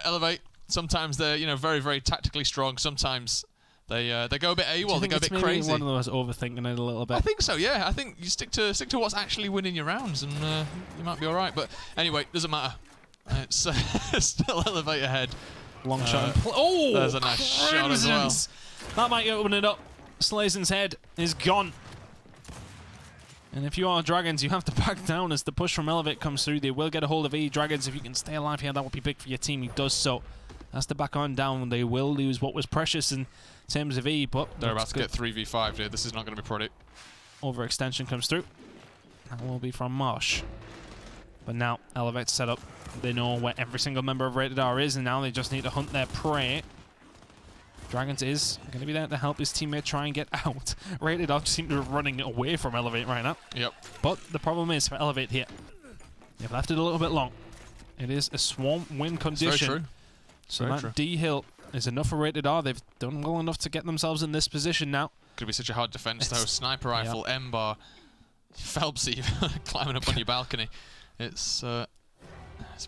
Elevate, sometimes they're, very, very tactically strong. Sometimes they go a bit AWOL, they go a bit crazy. One of those overthinking it a little bit. I think so, yeah. I think you stick to what's actually winning your rounds, and you might be all right. But anyway, doesn't matter. It's still Elevate ahead. Long shot. There's a nice shot as well. That might open it up. Slazen's head is gone. And if you are Dragons, you have to back down as the push from Elevate comes through. They will get a hold of E. Dragons, if you can stay alive here, that would be big for your team. He does so. Has to back on down. They will lose what was precious in terms of E, but they're about to get 3v5 here. This is not going to be pretty. Overextension comes through. That will be from Marsh. But now, Elevate's set up. They know where every single member of Rated R is, and now they just need to hunt their prey. Dragons is going to be there to help his teammate try and get out. Rated R seem to be running away from Elevate right now. Yep. But the problem is for Elevate here, they've left it a little bit long. It is a swarm win condition. Very true. So that D-Hill is enough for Rated R. They've done well enough to get themselves in this position now. Could be such a hard defense though. Sniper rifle, M-bar, Phelpsy climbing up on your balcony. It's a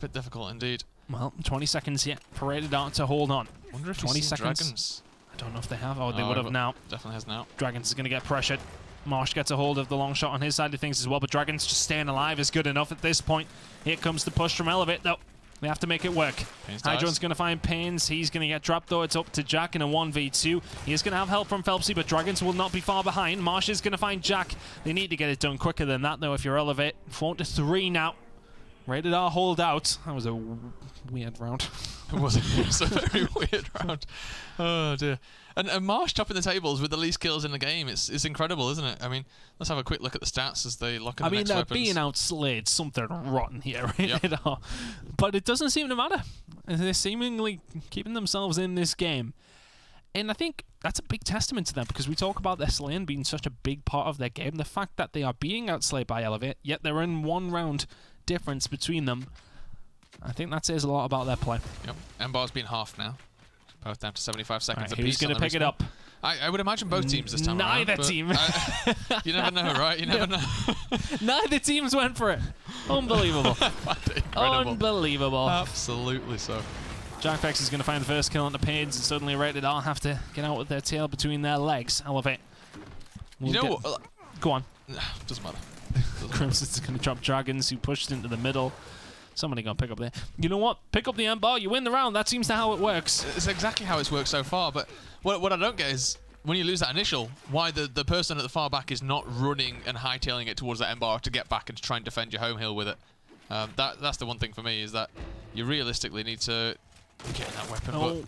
bit difficult indeed. Well, 20 seconds yet for Rated R to hold on. Wonder if 20 seconds. Dragons. I don't know if they have. Oh, they would have now. Definitely has now. Dragons is going to get pressured. Marsh gets a hold of the long shot on his side of things as well, but Dragons just staying alive is good enough at this point. Here comes the push from Elevate, though. They have to make it work. Hydron's going to find Pains. He's going to get dropped, though. It's up to Jack in a 1v2. He is going to have help from Phelpsy, but Dragons will not be far behind. Marsh is going to find Jack. They need to get it done quicker than that, though, if you're Elevate. 4-3 now. Rated R hold out. That was a weird round. It was a very weird round. Oh, dear. And Marsh topping the tables with the least kills in the game. It's incredible, isn't it? I mean, let's have a quick look at the stats as they lock in the next weapons. I mean, they're being outslayed something rotten here, Rated R. But it doesn't seem to matter. They're seemingly keeping themselves in this game. And I think that's a big testament to them, because we talk about their slaying being such a big part of their game. The fact that they are being outslayed by Elevate, yet they're in 1 round difference between them. I think that says a lot about their play. Yep. M-bar's been half now. Both down to 75 seconds right, apiece. Who's going to pick it up? I would imagine both teams this time around. Neither team. You never know, right? You never know. Neither teams went for it. Unbelievable. Unbelievable. Absolutely so. Jackfex is going to find the first kill on the Pains, and suddenly Rated R have to get out with their tail between their legs. Elevate. Go on. Doesn't matter. Crimson's going to drop Dragons, who pushed into the middle. Somebody going to pick up there. You know what? Pick up the end bar, you win the round. That seems to how it works. It's exactly how it's worked so far, but what I don't get is when you lose that initial, why the person at the far back is not running and hightailing it towards that end bar to get back and to try and defend your home hill with it. That's the one thing for me, is that you realistically need to get in that weapon. But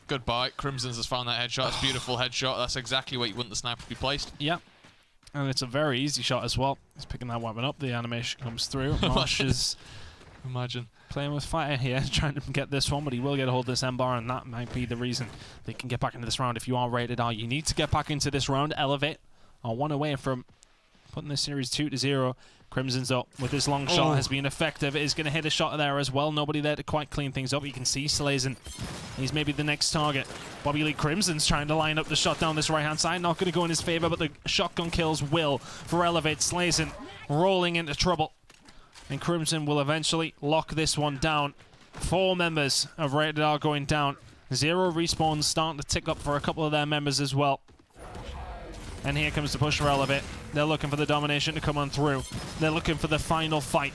goodbye. Crimson's has found that headshot. It's a beautiful headshot. That's exactly where you want the sniper to be placed. Yeah. And it's a very easy shot as well. He's picking that weapon up. The animation comes through. Marsh is playing with fire here, trying to get this one, but he will get a hold of this M-bar, and that might be the reason they can get back into this round. If you are Rated R, you need to get back into this round. Elevate are one away from putting this series 2-0. Crimson's up with this long shot, has been effective. It is going to hit a shot there as well. Nobody there to quite clean things up. You can see Slazen. He's maybe the next target. Bobby Lee Crimson's trying to line up the shot down this right-hand side. Not going to go in his favor, but the shotgun kills will for Elevate. Slazen rolling into trouble. And Crimson will eventually lock this one down. 4 members of Rated R going down. 0 respawns starting to tick up for a couple of their members as well. And here comes the push for Elevate. They're looking for the domination to come on through. They're looking for the final fight.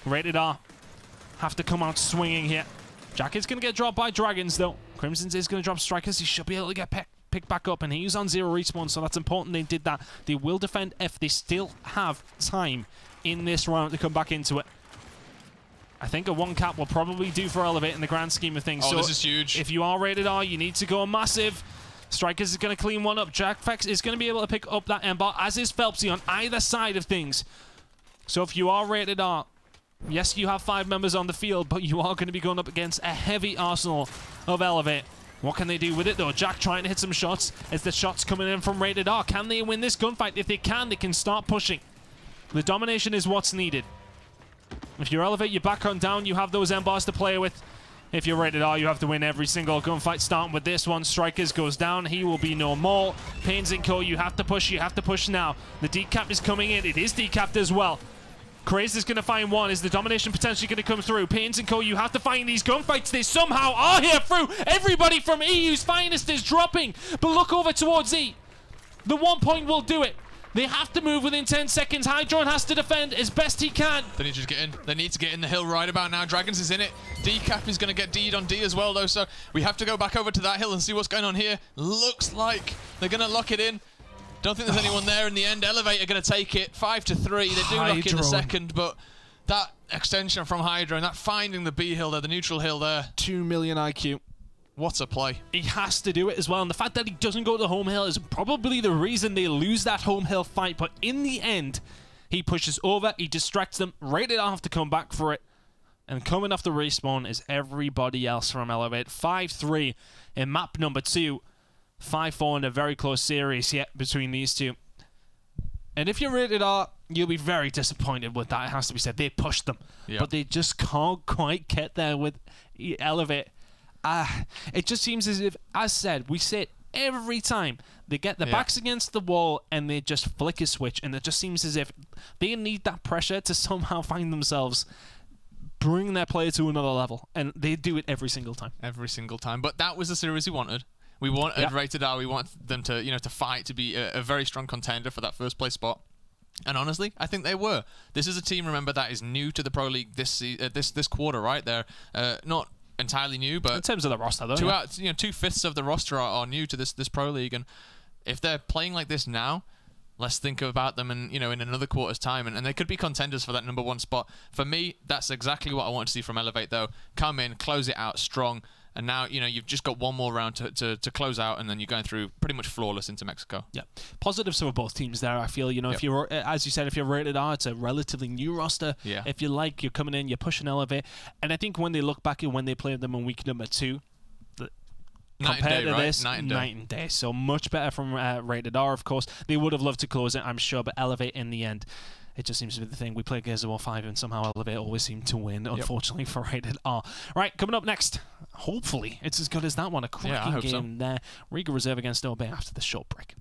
Rated R have to come out swinging here. Jack is going to get dropped by Dragons, though. Crimson's is going to drop Strikers. He should be able to get picked back up, and he's on 0 respawn, so that's important they did that. They will defend F. They still have time in this round to come back into it. I think a 1 cap will probably do for Elevate in the grand scheme of things. Oh, so this is huge. If you are Rated R, you need to go massive. Strikers is going to clean one up. Jackfex is going to be able to pick up that M-bar, as is Phelpsy on either side of things. So if you are Rated R, yes, you have 5 members on the field, but you are going to be going up against a heavy arsenal of Elevate. What can they do with it, though? Jack trying to hit some shots as the shots coming in from Rated R. Can they win this gunfight? If they can start pushing. The domination is what's needed. If you're Elevate, you're back on down. You have those M-bars to play with. If you're Rated R, you have to win every single gunfight, starting with this one. Strikers goes down. He will be no more. Pains and Co., you have to push. You have to push now. The decap is coming in. It is decapped as well. Craze is going to find one. Is the domination potentially going to come through? Pains and Co., you have to find these gunfights. They somehow are here through. Everybody from EU's finest is dropping. But look over towards E. The 1 point will do it. They have to move within 10 seconds. Hydron has to defend as best he can. They need to get in. They need to get in the hill right about now. Dragons is in it. Decap is going to get D'd on D as well, though, so we have to go back over to that hill and see what's going on here. Looks like they're going to lock it in. Don't think there's anyone there in the end. Elevate are going to take it. 5-3. They do lock in the second, but that extension from Hydron, that finding the B hill there, the neutral hill there. 2 million IQ. What a play. He has to do it as well. And the fact that he doesn't go to the home hill is probably the reason they lose that home hill fight. But in the end, he pushes over, he distracts them. Rated R have to come back for it. And coming off the respawn is everybody else from Elevate. 5-3 in map number 2. 5-4 in a very close series yet between these two. And if you're Rated R, you'll be very disappointed with that. It has to be said. They pushed them. Yep. But they just can't quite get there with Elevate. It just seems as if, as said, we say it every time, they get their backs against the wall and they just flick a switch, and it just seems as if they need that pressure to somehow find themselves bring their player to another level, and they do it every single time. Every single time. But that was the series we wanted. We wanted Rated R. We wanted them to, to fight, to be a very strong contender for that first place spot. And honestly, I think they were. This is a team, remember, that is new to the Pro League this quarter, right? They're not entirely new, but in terms of the roster, though, 2/5 of the roster are new to this Pro League, and if they're playing like this now, let's think about them in in another quarter's time, and they could be contenders for that number 1 spot. For me, that's exactly what I want to see from Elevate, though. Come in, close it out strong, and now you've just got one more round to close out, and then you're going through pretty much flawless into Mexico. Yeah, positives for both teams there. I feel if you're, as you said, if you're Rated R, it's a relatively new roster. Yeah. If you like, you're coming in, you're pushing Elevate, and I think when they look back at when they played them in week number 2. Compared to this, night and day. So much better from Rated R, of course. They would have loved to close it, I'm sure, but Elevate in the end, it just seems to be the thing. We play Gears of War 5 and somehow Elevate always seem to win, unfortunately, for Rated R. Right, coming up next, hopefully it's as good as that one. A cracking game there. Riga Reserve against Obey after the short break.